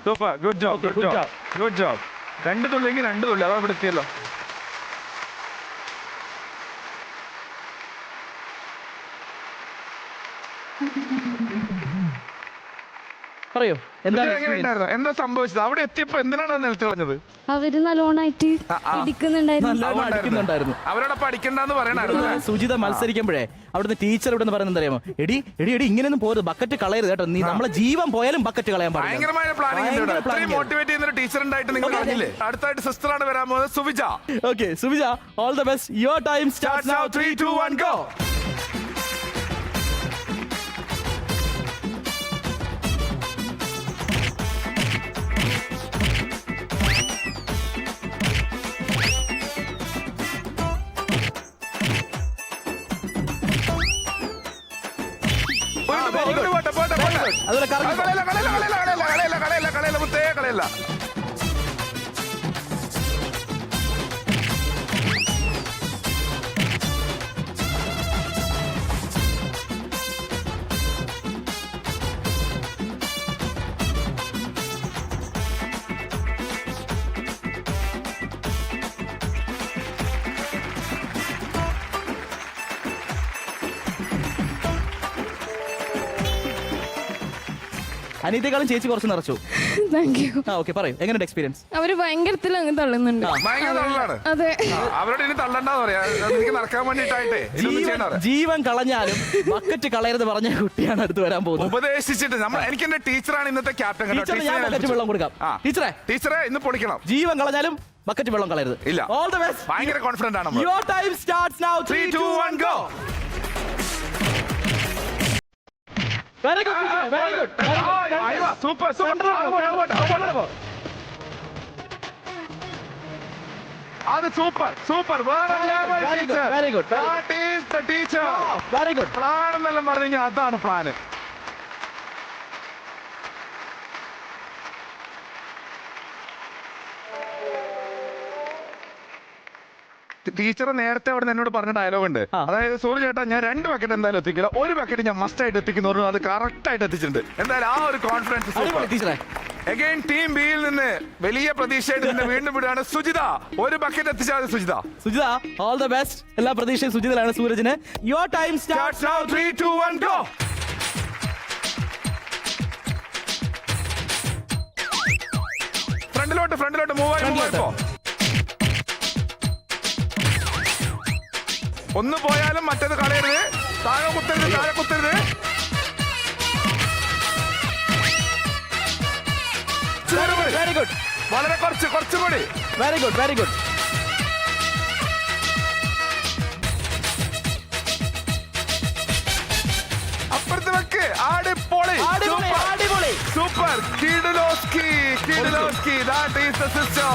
Super, good job. 2 തുള്ളിയെങ്കിൽ 2 തുള്ളി, അതാ ഇവിടെ എത്തിയല്ലോ. പറയൂ, എന്താണ് എന്താ സംഭവിച്ചത്? അവിടെ എത്തിയപ്പോ എന്തിനാണ് നിലത്ത് കളഞ്ഞത്? അവര് നല്ലോണായിട്ട് ഇടിക്കുന്നുണ്ടായിരുന്നു. നല്ലോണം അടിക്കുന്നുണ്ടായിരുന്നു. അവരോടൊപ്പം അടിക്കണ്ടെന്ന് പറയണായിരുന്നു. സുജിത മത്സരിക്കുമ്പോഴേ അവിടുന്ന് ടീച്ചർ ഇവിടെ പറയുന്നത് അറിയാമോ? എടി ഇങ്ങനെയൊന്നും പോരുത്, ബക്കറ്റ് കളയരുത് കേട്ടോ. നീ നമ്മളെ ജീവൻ പോയാലും ബക്കറ്റ് കളയാൻ പാടില്ല. ഭയങ്കരമായ പ്ലാനിംഗ്. മോട്ടിവേറ്റ് ചെയ്യുന്ന ഒരു ടീച്ചർ ഉണ്ടായിട്ട് നിങ്ങൾ അറിഞ്ഞില്ലേ? അടുത്തായിട്ട് സിസ്റ്റർ ആണ് വരാൻ പോകുന്നത്, Suvija. Okay Suvija, all the best. Your time starts now. 3 2 1 go. അതുപോലെ കളയല്ല. അനിയത്തെക്കാളും ചേച്ചി കുറച്ച് നിറച്ചു. Thank you. ആ ഓക്കെ, പറയൂ എങ്ങനെയുണ്ട് എക്സ്പീരിയൻസ്? അവര് ഭയങ്കരത്തിൽ അങ്ങ് തള്ളുന്നുണ്ട്. ഭയങ്കര തള്ളാണ്. അതെ. അവരോട് ഇനി തള്ളണ്ടെന്ന് പറയാ, എനിക്ക് നടക്കാൻ വേണ്ടിട്ടായിട്ടേ ഇതൊന്നും ചെയ്യണ്ട. ജീവൻ കളഞ്ഞാലും ബക്കറ്റ് കളയരുത് പറഞ്ഞ കുട്ടിയാണ് അടുത്ത് വരാൻ പോകുന്നത്. ഉപദേശിച്ചിട്ട് എനിക്ക് എന്റെ ടീച്ചറാണ് ഇന്നത്തെ ക്യാപ്റ്റൻ. ടീച്ചറിന് ഞാൻ ബക്കറ്റ് വെള്ളം കൊടുക്കാം. ടീച്ചറെ ഇന്ന് പൊളിക്കണം. ജീവൻ കളഞ്ഞാലും ബക്കറ്റ് വെള്ളം കളയരുത്. ഇല്ല. All the best. ഭയങ്കര കോൺഫിഡന്റ് ആണ് നമ്മൾ. Your time starts now. 3, 2, 1 go. Very good. Very good. Super super. അത് super super. Very good. That is the teacher. Very good. Plan എന്നെല്ലാം പറഞ്ഞു കഴിഞ്ഞാൽ അതാണ് പ്ലാന്. ടീച്ചർ നേരത്തെ അവിടെ എന്നോട് പറഞ്ഞ ഡയലോഗ് ഉണ്ട്. അതായത് സൂര്യ ചേട്ടാ, ഞാൻ 2 ബക്കറ്റ് എന്തായാലും എത്തിക്കില്ല, 1 ബക്കറ്റ് ഞാൻ മസ്റ്റ് ആയിട്ട് എത്തിക്കുന്നു. അത് കറക്റ്റ് ആയിട്ട് എത്തിച്ചിട്ടുണ്ട്. എന്തായാലും ആ ഒരു കോൺഫിഡൻസ്. ടീച്ചറെ അഗൈൻ ടീം ബിയിൽ നിന്ന് വലിയ പ്രതീക്ഷയായിട്ട് നിന്ന് വീണ്ടും വിടുകയാണ് സുജിത. 1 ബക്കറ്റ് എത്തിച്ചാൽ Sujitha. Sujitha, all the best. എല്ലാ പ്രതീക്ഷയും സുജിതയിലാണ്. സൂരജിന് your time starts now. 3, 2, 1 go. ഫ്രണ്ടിലോട്ട് മൂവ് ആയിപ്പോ. ഒന്ന് പോയാലും മറ്റേത് കളയരുത്. താഴെ കുത്തരുത്. Very good. വളരെ കുറച്ചുകൂടി. Very good. അപ്പുറത്ത് വെക്ക്. അടിപൊളി. Super. കിഡിലോസ്കി. That is the sister.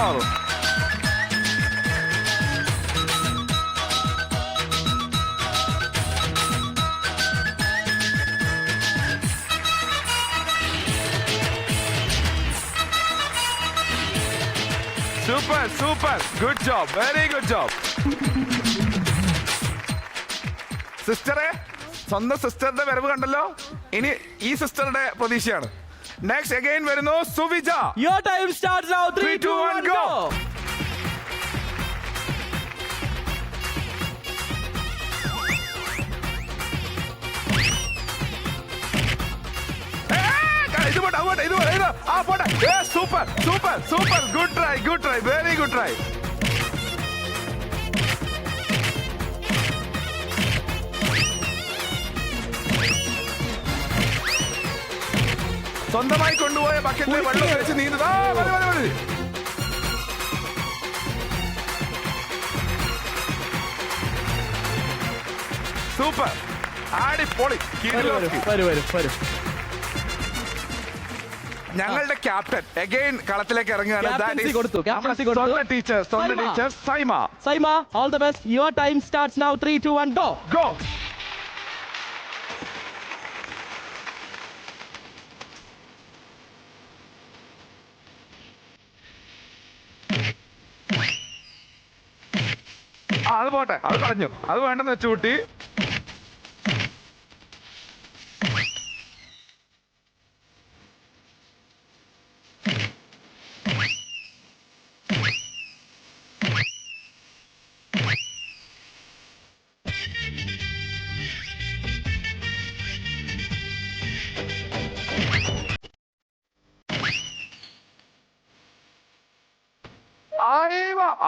Super. Good job. Very good job. സിസ്റ്ററെ, സ്വന്തം സിസ്റ്ററുടെ വരവ് കണ്ടല്ലോ. ഇനി ഈ സിസ്റ്ററുടെ പ്രതീക്ഷയാണ്. നെക്സ്റ്റ് അഗൈൻ വരുന്നു സുവിജ. Your time starts now. 3, 2, 1 go. Super. Good try. Very good try. സ്വന്തമായി കൊണ്ടുപോയ ബക്കറ്റിലെ വെള്ളം കഴിച്ച് നീന്തുക. മതി. സൂപ്പർ. അടിപൊളി. വരൂ. ഞങ്ങളുടെ ക്യാപ്റ്റൻ അഗൈൻ കളത്തിലേക്ക് ഇറങ്ങുകയാണ്. Teacher Saima. All the best. Your time starts now. 3, 2, 1 go. അത് പോട്ടെ, അത് കളഞ്ഞു. അത് വേണ്ടെന്ന് വെച്ചു കൂട്ടി.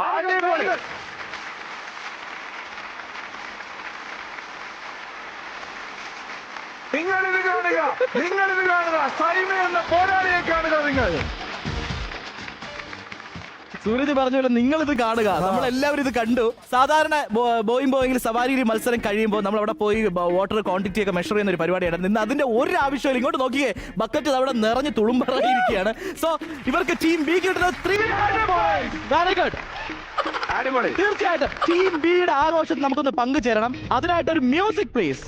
അടിപൊളി. നിങ്ങളിത് കാണുക. സൈമ എന്ന പോരാളിയെ കാണുക. നിങ്ങൾ സൂരജ് പറഞ്ഞ പോലെ നിങ്ങൾ ഇത് കാണുക. നമ്മളെല്ലാവരും ഇത് കണ്ടു. സാധാരണ ബോയിങ്ങിൽ സവാരി മത്സരം കഴിയുമ്പോൾ നമ്മൾ അവിടെ പോയി വാട്ടർ ക്വാണ്ടിറ്റി ഒക്കെ മെഷർ ചെയ്യുന്ന ഒരു പരിപാടിയാണ്. നിന്ന് അതിന്റെ ഒരു ആവശ്യമില്ല. ഇങ്ങോട്ട് നോക്കിയേ, ബക്കറ്റ് അവിടെ നിറഞ്ഞ് തുളുമ്പറിയിരിക്കുകയാണ്. സോ ഇവർക്ക് ടീം ബി കിട്ടുന്നത് 3 points. Very good. അടിപൊളി. തീർച്ചയായിട്ടും ടീം ബിയുടെ ആഘോഷത്തിൽ നമുക്കൊന്ന് പങ്കുചേരണം. അതിനായിട്ടൊരു മ്യൂസിക് പ്ലീസ്.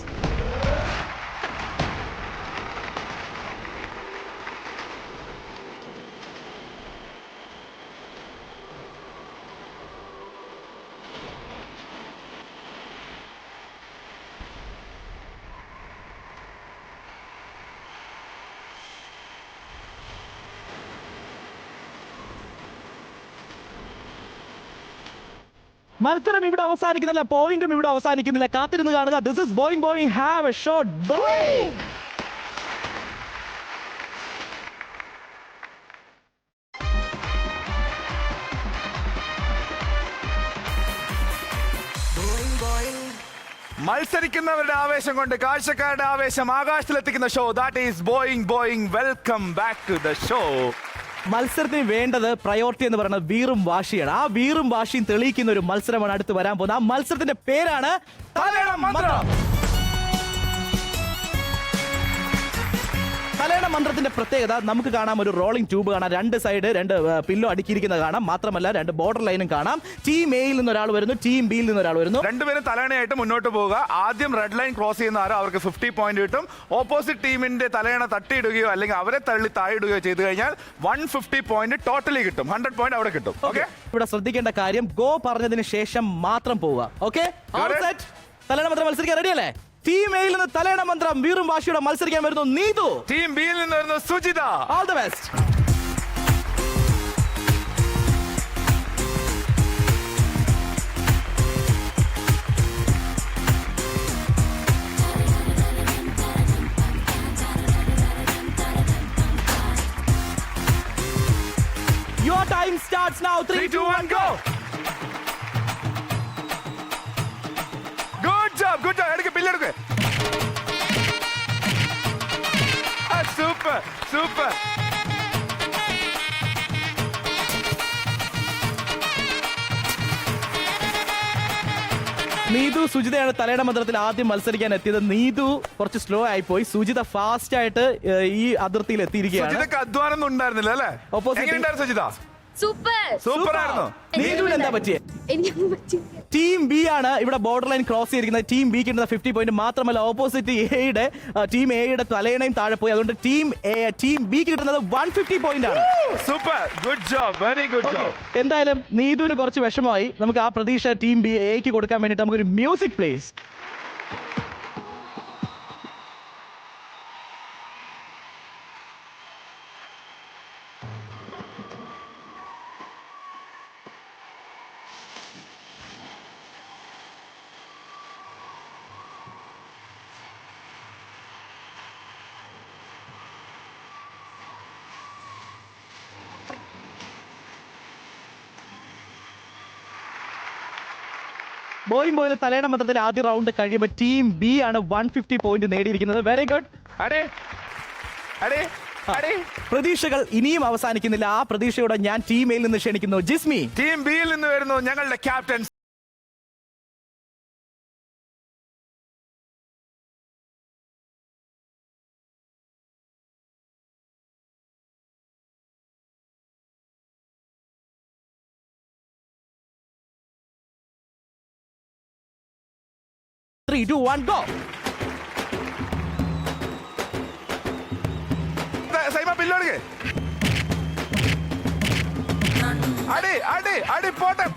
മത്സരം ഇവിടെ അവസാനിക്കുന്നില്ല, പോയിന്റും ഇവിടെ അവസാനിക്കുന്നില്ല. കാത്തിരുന്ന് കാണുക. This is boing have a short. മത്സരിക്കുന്നവരുടെ ആവേശം കൊണ്ട് കാഴ്ചക്കാരുടെ ആവേശം ആകാശത്തിലെത്തിക്കുന്ന show that is boing. Welcome back to the show. മത്സരത്തിന് വേണ്ടത് പ്രയോറിറ്റി എന്ന് പറയുന്നത് വീറും വാശിയാണ്. ആ വീറും വാശിയും തെളിയിക്കുന്ന ഒരു മത്സരമാണ് അടുത്ത് വരാൻ പോകുന്നത്. ആ മത്സരത്തിന്റെ പേരാണ് തലയണ മന്ത്രം. തലയണ മന്ത്രത്തിന്റെ പ്രത്യേകത നമുക്ക് കാണാം, ഒരു റോളിംഗ് ട്യൂബ് കാണാം, രണ്ട് സൈഡ് രണ്ട് പില്ലോ അടുക്കിയിരിക്കുന്നത് കാണാം, മാത്രമല്ല രണ്ട് ബോർഡർ ലൈനും കാണാം. ടീം എയിൽ നിന്ന് ഒരാൾ വരുന്നു, ടീം ബിയിൽ നിന്ന് ഒരാൾ വരുന്നു. രണ്ടുപേരും തലയണയായിട്ട് മുന്നോട്ട് പോവുക. ആദ്യം റെഡ് ലൈൻ ക്രോസ് ചെയ്യുന്ന ആരോ അവർക്ക് 50 പോയിന്റ് കിട്ടും. ഓപ്പോസിറ്റ് ടീമിന്റെ തലയണ തട്ടിയിടുകയോ അല്ലെങ്കിൽ അവരെ തള്ളി താഴെയിടുകയോ ചെയ്തു കഴിഞ്ഞാൽ 150 പോയിന്റ് ടോട്ടലി കിട്ടും. 100 പോയിന്റ് അവിടെ കിട്ടും. ഓക്കെ, ഇവിടെ ശ്രദ്ധിക്കേണ്ട കാര്യം, ഗോ പറഞ്ഞതിന് ശേഷം മാത്രം പോവുക. ഓക്കെ, തലയണ മന്ത്രം മത്സരിക്കാൻ റെഡി അല്ലേ? ടീം എയിൽ നിന്ന് തലയണ മന്ത്രം വീറും വാശിയോടെ മത്സരിക്കാൻ വരുന്നു നീതു. ടീം ബിയിൽ നിന്ന് വരുന്നു Sujitha. All the best. Your time starts now. 3, 2, 1, go. Good job. എടുക്ക്, പില്ലെടുക്ക്. സൂപ്പർ. നീതു സുജിതയാണ് തലയുടെ മന്ത്രത്തിൽ ആദ്യം മത്സരിക്കാൻ എത്തിയത്. നീതു കുറച്ച് സ്ലോ ആയി പോയി, സുജിത ഫാസ്റ്റ് ആയിട്ട് ഈ അതിർത്തിയിൽ എത്തിയിരിക്കുകയാണ്. സുജിതക്ക് അധ്വാനം ഒന്നും ഉണ്ടായിരുന്നില്ല അല്ലേ? എങ്ങനെയുണ്ടായിരുന്നു സുജിത? സൂപ്പർ ആയിരുന്നു. നീതുവിന് എന്താ പറ്റിയേ? ടീം ബി ആണ് ഇവിടെ ബോർഡർ ലൈൻ ക്രോസ് ചെയ്തിരിക്കുന്നത്. ടീം ബി കിട്ടുന്ന 50 പോയിന്റ് മാത്രമല്ല, ഓപ്പോസിറ്റ് ടീം എയുടെ തലയണയും താഴെ പോയി. അതുകൊണ്ട് ടീം ബി കിട്ടുന്നത് 150 പോയിന്റ് ആണ്. Super, good job, very good job. എന്തായാലും നീതുവിന് കുറച്ച് വിഷമമായി. നമുക്ക് ആ പ്രതീക്ഷ ടീം ബി എക്ക് കൊടുക്കാൻ വേണ്ടിട്ട് നമുക്കൊരു മ്യൂസിക് പ്ലേസ്. ബോയിലെ തലയണ മന്ത്രത്തിൽ ആദ്യ റൗണ്ട് കഴിയുമ്പോൾ ടീം ബി ആണ് 150 പോയിന്റ് നേടിയിരിക്കുന്നത്. Very good. പ്രതീക്ഷകൾ ഇനിയും അവസാനിക്കുന്നില്ല. ആ പ്രതീക്ഷയോടെ ഞാൻ ടീം എയിൽ നിന്ന് ക്ഷണിക്കുന്നു ജിസ്മി. ടീം ബിയിൽ നിന്ന് വരുന്നു ഞങ്ങളുടെ ക്യാപ്റ്റൻ Three, 2, 1, go. സൈമ പില്ലോടുക. അടി പോട്ടെ.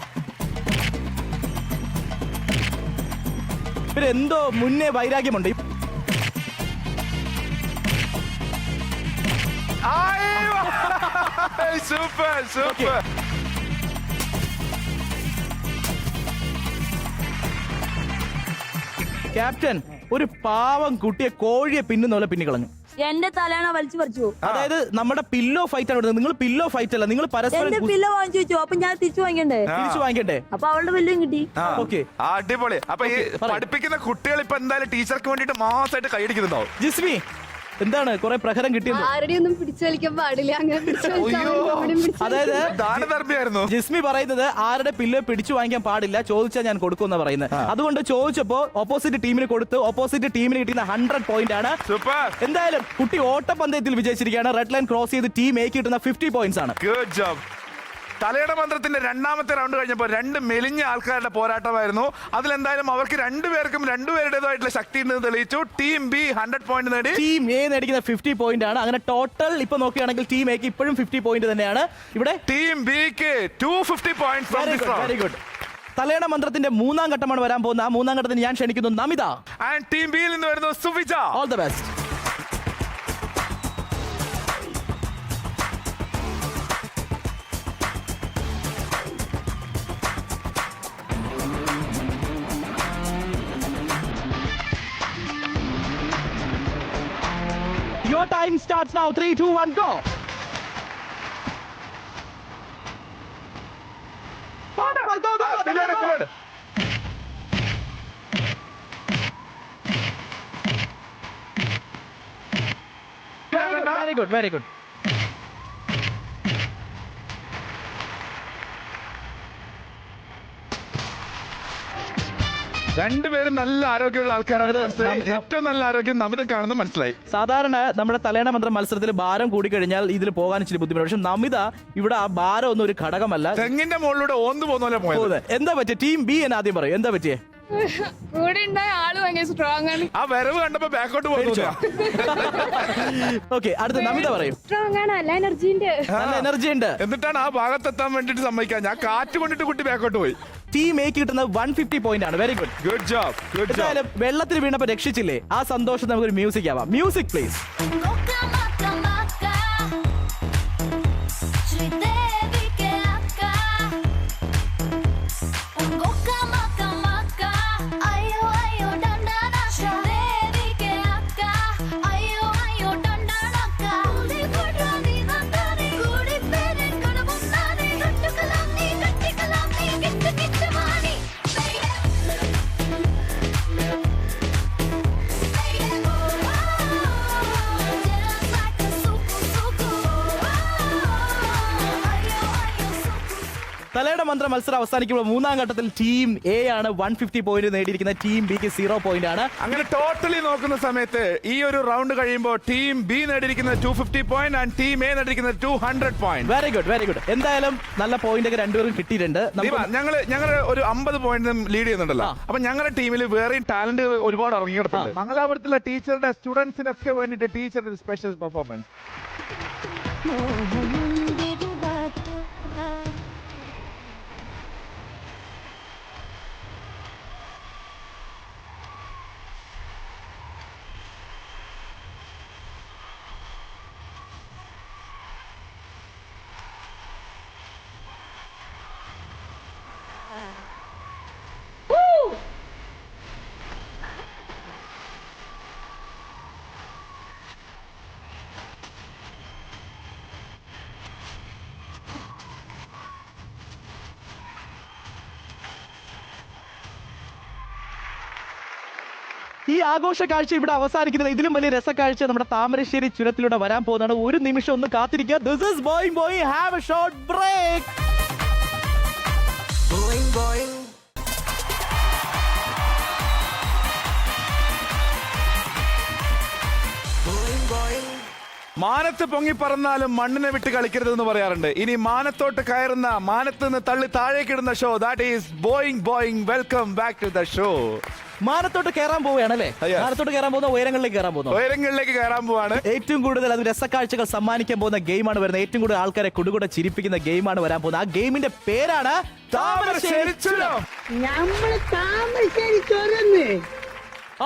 എന്തോ മുന്നേ വൈരാഗ്യമുണ്ട്. സൂപ്പർ. ക്യാപ്റ്റൻ ഒരു പാവം കുട്ടിയെ കോഴിയെ പിന്നുന്ന പോലെ പിന്നിക്കളഞ്ഞു. എന്റെ തലയാണ വലിച്ചു പറിച്ചു. അതായത് നമ്മുടെ പില്ലോ ഫൈറ്റ് ആണ്. നിങ്ങൾ പില്ലോ ഫൈറ്റ് അല്ല, നിങ്ങൾ പരസ്പരം പില്ലോ വാങ്ങിച്ചു വെച്ചു. അപ്പൊ ഞാൻ തിരിച്ചു വാങ്ങിക്കണ്ടേ? അപ്പൊ അവളുടെ പില്ലും കിട്ടി. ഓക്കെ, അടിപൊളി. അപ്പൊ ഈ പഠിപ്പിക്കുന്ന കുട്ടികൾ ഇപ്പൊ എന്തായാലും ടീച്ചർക്ക് വേണ്ടിട്ട് മാസമായിട്ട് കൈയടിക്കുന്നുണ്ടാവും. ജിസ്മി, എന്താണ് കുറെ പ്രഹരം കിട്ടിയത്? ആരുടെയൊന്നും പിടിച്ചു വലിക്കാൻ പാടില്ല, അങ്ങനെ അതായത് ദാനധർമ്മിയായിരുന്നു ജിസ്മി പറയുന്നത് ആരുടെ പില്ലോ പിടിച്ചു വാങ്ങിക്കാൻ പാടില്ല, ചോദിച്ചാൽ ഞാൻ കൊടുക്കുമെന്ന് പറയുന്നത്. അതുകൊണ്ട് ചോദിച്ചപ്പോ ഓപ്പോസിറ്റ് ടീമിന് കൊടുത്ത് ഓപ്പോസിറ്റ് ടീമിന് കിട്ടുന്ന 100 പോയിന്റ് ആണ്. സൂപ്പർ. എന്തായാലും കുട്ടി ഓട്ടപ്പന്തയത്തിൽ വിജയിച്ചിരിക്കുകയാണ്. റെഡ് ലൈൻ ക്രോസ് ചെയ്ത് ടീം എ കിട്ടുന്ന 50 പോയിന്റ്സ് ആണ്. Good job. തലയുടെ മന്ത്രത്തിന്റെ രണ്ടാമത്തെ റൗണ്ട് കഴിഞ്ഞപ്പോൾ രണ്ട് മെലിഞ്ഞ ആൾക്കാരുടെ പോരാട്ടമായിരുന്നു. അതിലെന്തായാലും അവർക്ക് രണ്ടുപേർക്കും രണ്ടുപേരുടേതായിട്ടുള്ള ശക്തി ഉണ്ടെന്ന് തെളിയിച്ചു. ടീം ബി 100 പോയിന്റ് നേടി. ടീം എ നേടിക്കുന്ന 50 പോയിന്റ് ആണ്. അങ്ങനെ ടോട്ടൽ ഇപ്പൊ നോക്കുകയാണെങ്കിൽ ടീം എക്ക് ഇപ്പോഴും 50 പോയിന്റ് തന്നെയാണ്. ഇവിടെ ടീം ബിക്ക് 250 പോയിന്റ്. Very good. തലയണ മന്ത്രത്തിന്റെ മൂന്നാം ഘട്ടമാണ് വരാൻ പോകുന്നത്. ആ മൂന്നാം ഘട്ടത്തിന് ഞാൻ ക്ഷണിക്കുന്നു നമിത. ആൻഡ് ടീം ബിയിൽ നിന്ന് വരുന്നു Suvija. All the best. Your time starts now. 3, 2, 1, go. Very good very good. രണ്ടുപേരും നല്ല ആരോഗ്യമുള്ള ആൾക്കാരാണ്. ഏറ്റവും നല്ല ആരോഗ്യം നമിത കാണുന്നത് മനസ്സിലായി. സാധാരണ നമ്മുടെ തലേണ മന്ത്രം മത്സരത്തിൽ ഭാരം കൂടി കഴിഞ്ഞാൽ ഇതിൽ പോകാൻ ഇച്ചിരി ബുദ്ധിമുട്ട്. പക്ഷെ നമിത ഇവിടെ ആ ഭാരം ഒന്നും ഒരു ഘടകമല്ല. തെങ്ങിന്റെ മുകളിലൂടെ ഓന്ത് പോകുന്ന പോലെ പോയത്. എന്താ പറ്റിയ ടീം ബി എന്ന് ആദ്യം പറയും. എന്താ പറ്റിയേ? കൂടെ ഉണ്ടായ ആള് ഭയങ്കര സ്ട്രോങ് ആണ്. ആ വരവ് കണ്ടപ്പോ ബാക്കോട്ട് പോകുന്നു. ഓക്കെ, അടുത്ത നമിത പറയും. സ്ട്രോങ് ആണ്, നല്ല എനർജിന്റെ. നല്ല എനർജി ഉണ്ട്. എന്നിട്ടാണ് ആ ഭാഗത്തെത്താൻ വേണ്ടിട്ട് സമ്മതിക്കാൻ. ഞാൻ കാറ്റ് കൊണ്ടിട്ട് കുട്ടി ബാക്കോട്ട് പോയി. ടീം എക്ക് കിട്ടുന്നത് 150 പോയിന്റ് ആണ്. Very good. Good job, good job. എന്തായാലും വെള്ളത്തിൽ വീണപ്പോ രക്ഷിച്ചില്ലേ, ആ സന്തോഷം നമുക്കൊരു മ്യൂസിക് ആവാം. Music please. തലയുടെ മന്ത്ര മത്സരം അവസാനിക്കുമ്പോൾ മൂന്നാം ഘട്ടത്തിൽ ടീം എ ആണ് 150 പോയിന്റ് നേടിയിരിക്കുന്നത്. ടീം ബിക്ക് 0 പോയിന്റ് ആണ്. അങ്ങനെ ടോട്ടലി നോക്കുന്ന സമയത്ത് ഈ ഒരു റൗണ്ട് കഴിയുമ്പോൾ ടീം ബി നേടിയിരിക്കുന്നത് 250 പോയിന്റ് ആൻഡ് ടീം എ നേടിയിരിക്കുന്നത് 200 point. Very good very good. എന്തായാലും നല്ല പോയിന്റ് ഒക്കെ രണ്ടുപേരും കിട്ടിയിട്ടുണ്ട്. ഞങ്ങള് ഒരു 50 പോയിന്റ് ലീഡ് ചെയ്യുന്നുണ്ടല്ലോ. അപ്പൊ ഞങ്ങളുടെ ടീമിൽ വേറെയും ടാലന്റ് ഒരുപാട് ഇറങ്ങിയിട്ടുണ്ട്. മംഗലാപുരത്തുള്ള ടീച്ചറുടെ സ്റ്റുഡൻസിനൊക്കെ വേണ്ടിയിട്ട് ടീച്ചറുടെ സ്പെഷ്യൽ പെർഫോമൻസ്. ഈ ആഘോഷ കാഴ്ച ഇവിടെ അവസാനിക്കുന്നത്. ഇതിലും വലിയ രസക്കാഴ്ച നമ്മുടെ താമരശ്ശേരി ചുരത്തിലൂടെ വരാൻ പോകുന്നതാണ്. ഒരു നിമിഷം ഒന്ന് കാത്തിരിക്കുക. This is Boeing Boeing. Have a short break. മാനത്ത് പൊങ്ങി പറന്നാലും മണ്ണിനെ വിട്ട് കളിക്കരുതെന്ന് പറയാറുണ്ട്. ഇനി മാനത്തോട്ട് കയറുന്ന, മാനത്ത് നിന്ന് തള്ളി താഴേക്കിടുന്ന show, that is Boeing boing. Welcome back to the show. മാനത്തോട്ട് കയറാൻ പോവുകയാണല്ലേ? മാനത്തോട്ട് കയറാൻ പോകുന്ന ഉയരങ്ങളിലേക്ക് കയറാൻ പോകുന്നു. ഉയരങ്ങളിലേക്ക് കയറാൻ പോവാണ്. ഏറ്റവും കൂടുതൽ അത് രസക്കാഴ്ചകൾ സമ്മാനിക്കാൻ പോകുന്ന ഗെയിമാണ് വരുന്നത്. ഏറ്റവും കൂടുതൽ ആൾക്കാരെ കുടുകൂടെ ചിരിപ്പിക്കുന്ന ഗെയിമാണ് വരാൻ പോകുന്നത്. ആ ഗെയിമിന്റെ പേരാണ് Thamarassery Churam.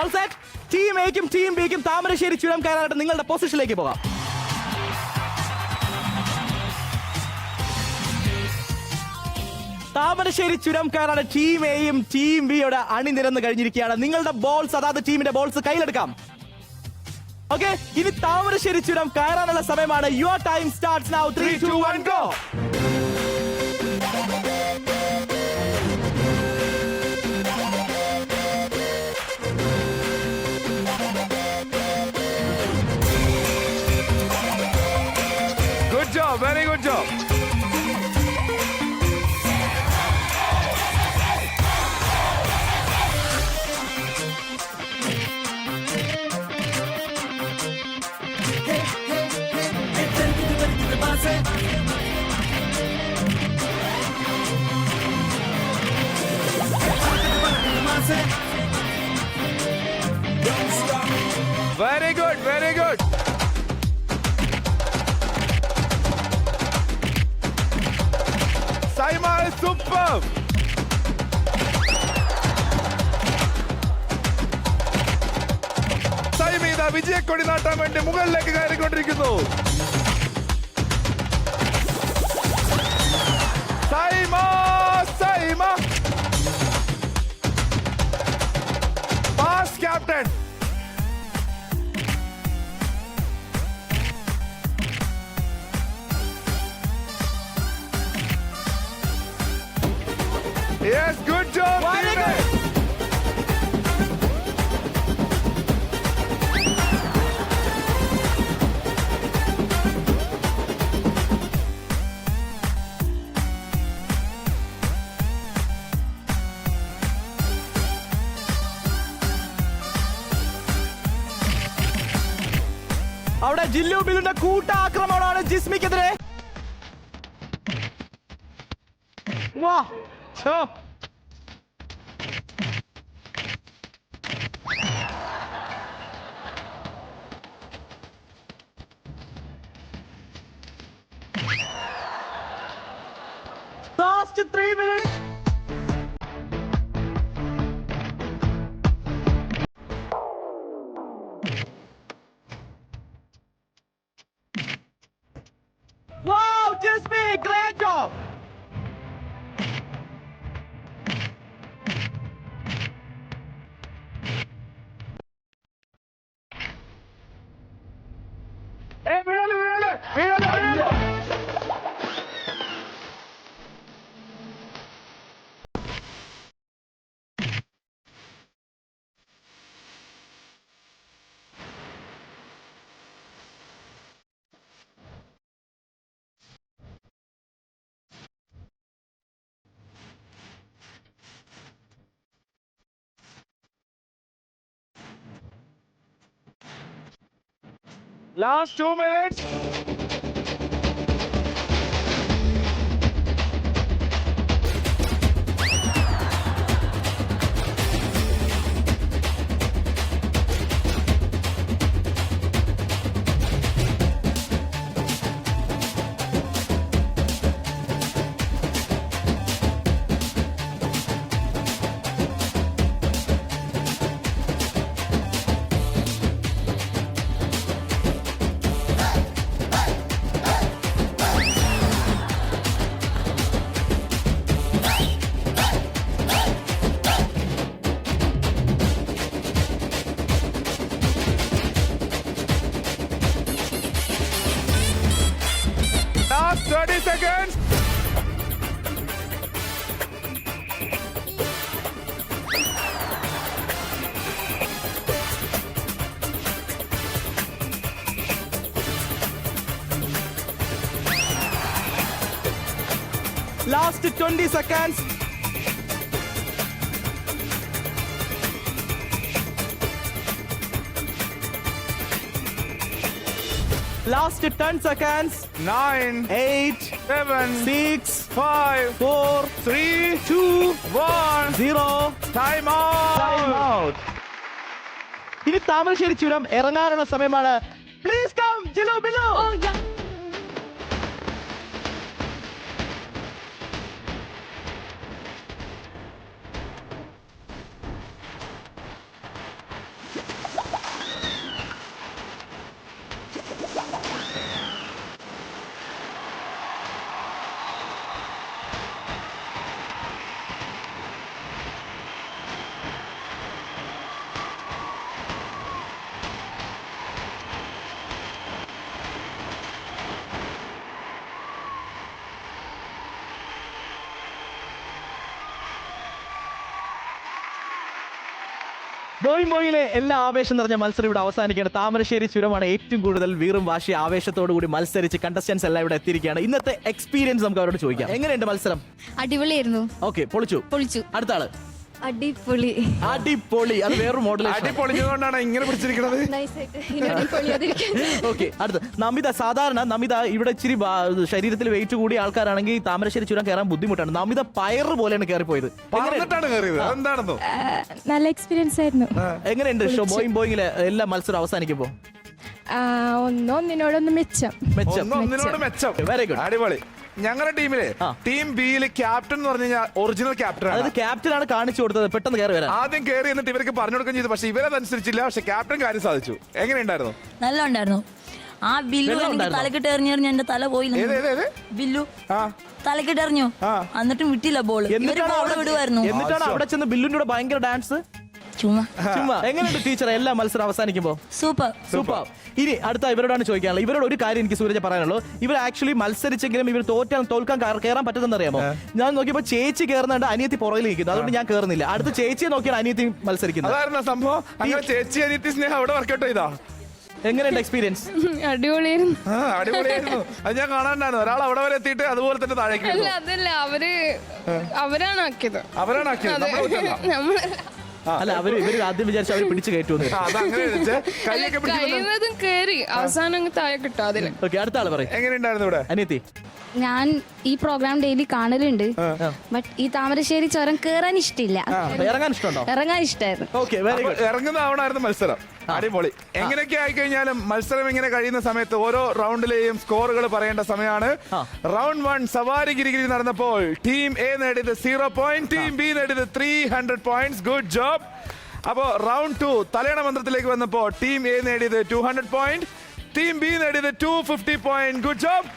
All set. Team എക്കും ടീം ബിക്കും താമരശ്ശേരി ചുരം കയറാനായിട്ട് നിങ്ങളുടെ പൊസിഷനിലേക്ക് പോകാം. താമരശ്ശേരി ചുരം കയറാണ് ടീം എയും ടീം ബിയുടെ അണിനിരന്ന് കഴിഞ്ഞിരിക്കുകയാണ്. നിങ്ങളുടെ ബോൾസ്, അതായത് ടീമിന്റെ ബോൾസ് കയ്യിലെടുക്കാം. ഓക്കെ, ഇനി താമരശ്ശേരി ചുരം കയറാനുള്ള സമയമാണ്. Your time starts now. 3, 2, 1 go. Good job, very good job. Very good, very good. Saima is superb. Saima വിജയക്കൊടി നാട്ടാൻ വേണ്ടി മുകളിലേക്ക് കയറിക്കൊണ്ടിരിക്കുന്നു. Saima Saima pass captain. Yes, good job. Very good. അവിടെ ജില്ലു ബില്ലുന്റെ കൂട്ടാക്രമണമാണ് ജിസ്മിക്കെതിരെ. വാ Last 3 minutes. Wow, Jismi, great job. Last 2 minutes. Last 30 seconds. Last 20 seconds. Last 10 seconds. 9, 8, 7, 6, 5, 4, 3, 2, 1. 0. Time out. ഇനി താമരശ്ശേരി ചുരം ഇറങ്ങാനുള്ള സമയമാണ്. Please come, ജിലു ബില്ലു. ബോയിലെ എല്ലാ ആവേശം നിറഞ്ഞ മത്സരം ഇവിടെ അവസാനിക്കുകയാണ്. താമരശ്ശേരി ചുരമാണ് ഏറ്റവും കൂടുതൽ വീറും വാശി ആവേശത്തോടു കൂടി മത്സരിച്ച് കണ്ടസ്റ്റൻസ് എല്ലാം ഇവിടെ എത്തിയിരിക്കുകയാണ്. ഇന്നത്തെ എക്സ്പീരിയൻസ് നമുക്ക് അവരോട് ചോദിക്കാം. എങ്ങനെയുണ്ട് മത്സരം? അടിപൊളിയായിരുന്നു. ഓക്കെ, പൊളിച്ചു. അടുത്ത ആള്. അടിപൊളി. അത് വേറൊരു മോഡൽ. അടിപൊളിഞ്ഞതുകൊണ്ടാണ് ഇങ്ങനെ പിടിച്ചിരിക്കുന്നത്. ഓക്കെ, അടുത്ത നമിത. സാധാരണ നമിത ഇവിടെ ഇച്ചിരി ശരീരത്തിൽ വെയിറ്റ് കൂടിയ ആൾക്കാരാണെങ്കിൽ താമരശ്ശേരി ചുരം കയറാൻ ബുദ്ധിമുട്ടാണ്. നമിത പയറ് പോലെയാണ് കയറിപ്പോയത്. പറഞ്ഞിട്ടാണ് കയറിയത്. എന്താണെന്നോ? നല്ല എക്സ്പീരിയൻസ് ആയിരുന്നു. എങ്ങനെയുണ്ട് ബോയിങ്ങിലെ എല്ലാ മത്സരം അവസാനിക്കുമ്പോ? ഒന്നിനോടൊന്ന് മെച്ചം. ഒന്നിനോട് മെച്ചം. വെരി ഗുഡ്, അടിപൊളി. ഞങ്ങളുടെ ടീമിലെ ടീം ബിയില് ക്യാപ്റ്റൻ എന്ന് പറഞ്ഞു കഴിഞ്ഞാൽ ഒറിജിനൽ ക്യാപ്റ്റൻ ആണ്. ക്യാപ്റ്റനാണ് കാണിച്ചു കൊടുത്തത് പെട്ടെന്ന് കയറി വരാൻ. ആദ്യം കയറി എന്നിട്ട് ഇവർക്ക് പറഞ്ഞു കൊടുക്കുകയും ചെയ്തു. പക്ഷെ ഇവരതനുസരിച്ചില്ല. പക്ഷെ ക്യാപ്റ്റൻ കാര്യം സാധിച്ചു. എങ്ങനെയുണ്ടായിരുന്നു? നല്ല ഉണ്ടായിരുന്നു. ആ ബില്ലു എനിക്ക് തലക്കിട്ട് എറിഞ്ഞെറിഞ്ഞ് എന്റെ തല പോയില്ല. ബില്ലു തലക്കിട്ട് എറിഞ്ഞു, എന്നിട്ടും വിട്ടില്ല ബോൾ. വിടുവായിരുന്നു. എന്നിട്ടാണ് അവിടെ ചെന്ന് ബില്ലുന്റെ കൂടെ ഭയങ്കര ഡാൻസ്. ചുമ്മാ. എങ്ങനെയുണ്ട് ടീച്ചർ എല്ലാ മത്സരം അവസാനിക്കുമ്പോ? സൂപ്പർ. ഇനി അടുത്ത ഇവരോടാണ് ചോദിക്കാനുള്ളത്. ഇവരോട് ഒരു കാര്യം എനിക്ക് സൂരജ് പറയാനുള്ളൂ. ഇവർ ആക്ച്വലി മത്സരിച്ചെങ്കിലും ഇവർ തോൽക്കാൻ കയറാൻ പറ്റുന്ന അറിയാമോ? ഞാൻ നോക്കിയപ്പോ ചേച്ചി കയറുന്നുണ്ട്, അനിയത്തി പുറകിൽ നിൽക്കുന്നു. അതുകൊണ്ട് ഞാൻ കയറുന്നില്ല. അടുത്ത ചേച്ചിയെ നോക്കിയാണ് അനിയത്തി മത്സരിക്കുന്നത്. സംഭവം ചേച്ചി അനിയത്തി സ്നേഹം അവിടെ വർക്കൗട്ട് ചെയ്താ. എങ്ങനെയുണ്ട് എക്സ്പീരിയൻസ്? അടിപൊളിയായിരുന്നു. അത് ഞാൻ കാണാണ്ടായിരുന്നു. ഒരാൾ അവിടെ വരെ എത്തിയിട്ട് അതുപോലെ തന്നെ താഴേക്ക്. അതല്ല, അവരാണ് ആക്കിയത്. അല്ല ഇവര് ആദ്യം വിചാരിച്ചു അവര് പിടിച്ചു കയറ്റുമെന്ന്. അതങ്ങനെ വെച്ച് കൈയൊക്കെ പിടിച്ച് കഴിയുന്നതും കേറി അവസാനം അങ്ങ് താഴെ കിട്ടും അതില്. ഓക്കെ, അടുത്ത ആള് പറയും. എങ്ങനെയുണ്ടായിരുന്നു ഇവിടെ? അനിയത്തി, ഞാൻ ഈ പ്രോഗ്രാം ഡെയിലി കാണലുണ്ട്. ബട്ട് ഈ താമരശ്ശേരി ചുരം കേറാൻ ഇഷ്ടമില്ല. ഇറങ്ങാൻ ഇഷ്ടമുണ്ടോ? ഇറങ്ങാൻ ഇഷ്ടമായിരുന്നു. Okay, very good. ഇറങ്ങുന്ന ആവണായിരുന്നു മത്സരം. അടിപൊളി. എങ്ങനെയൊക്കെ ആയിക്കഴിഞ്ഞാലും മത്സരം ഇങ്ങനെ കഴിയുന്ന സമയത്ത് ഓരോ റൗണ്ടിലെയും സ്കോറുകൾ പറയേണ്ട സമയമാണ്. റൗണ്ട് 1 സവാരി ഗിരിഗിരി നടന്നപ്പോൾ ടീം എ നേടിയത് 0 പോയിന്റ്, ടീം ബി നേടിയത് 300 പോയിന്റ്സ്. Good job. അപ്പോ റൗണ്ട് 2 തലയണ മന്ത്രത്തിലേക്ക് വന്നപ്പോ ടീം എ നേടിയത് 200 പോയിന്റ്, ടീം ബി നേടിയത് 250 point. Good job.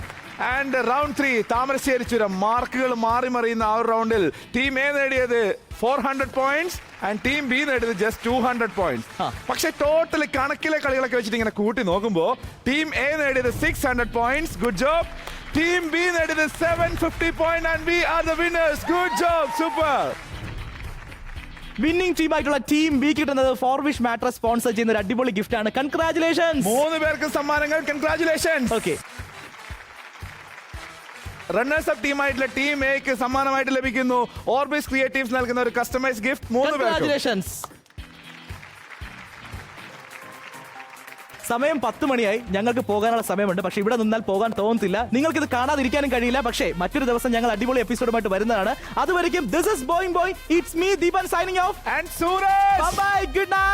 And round 3 Thamarassery ചുരം മാർക്കുകൾ മാറി മറിയുന്ന ആ ഒരു റൗണ്ടിൽ ടീം എ നേടിയത് 400 പോയിന്റ്സ് ആൻഡ് ടീം ബി നേടിയത് ജസ്റ്റ് 200 പോയിന്റ്സ്. പക്ഷെ ടോട്ടൽ കണക്കിലെ കളികളൊക്കെ വെച്ചിട്ട് ഇങ്ങനെ കൂട്ടി നോക്കുമ്പോ ടീം എ നേടിയത് 600 points. Good job. Team B നേടിയത് 750 point and we are the winners. Good job. Super. Winning team ആയിട്ടുള്ള ടീം ബി കിട്ടുന്നത് ഫോർവിഷ് മാട്രസ് സ്പോൺസർ ചെയ്യുന്ന ഒരു അടിപൊളി ഗിഫ്റ്റ് ആണ്. കൺഗ്രാറ്റുലേഷൻസ്. 3 പേർക്ക് സമ്മാനങ്ങൾ. കൺഗ്രാറ്റുലേഷൻസ്. ഓക്കെ, റണ്ണേഴ്സ് അപ്പ് ടീമായിട്ടുള്ള ടീം എക്ക് സമ്മാനമായിട്ട് ലഭിക്കുന്നു ഓർബിസ് ക്രിയേറ്റീവ്സ് നൽകുന്ന ഒരു കസ്റ്റമൈസ് ഗിഫ്റ്റ്. 3 പേർക്ക്. കൺഗ്രാറ്റുലേഷൻസ്. സമയം 10 മണിയായി. ഞങ്ങൾക്ക് പോകാനുള്ള സമയമുണ്ട്. പക്ഷേ ഇവിടെ നിന്നാൽ പോകാൻ തോന്നത്തില്ല. നിങ്ങൾക്ക് ഇത് കാണാതിരിക്കാനും കഴിയില്ല. പക്ഷേ മറ്റൊരു ദിവസം ഞങ്ങൾ അടിപൊളി എപ്പിസോഡുമായിട്ട് വരുന്നതാണ്. അതുവരെയും this is Boeing boy. It's me Deepan signing off and Sooraj. Bye bye. Good night.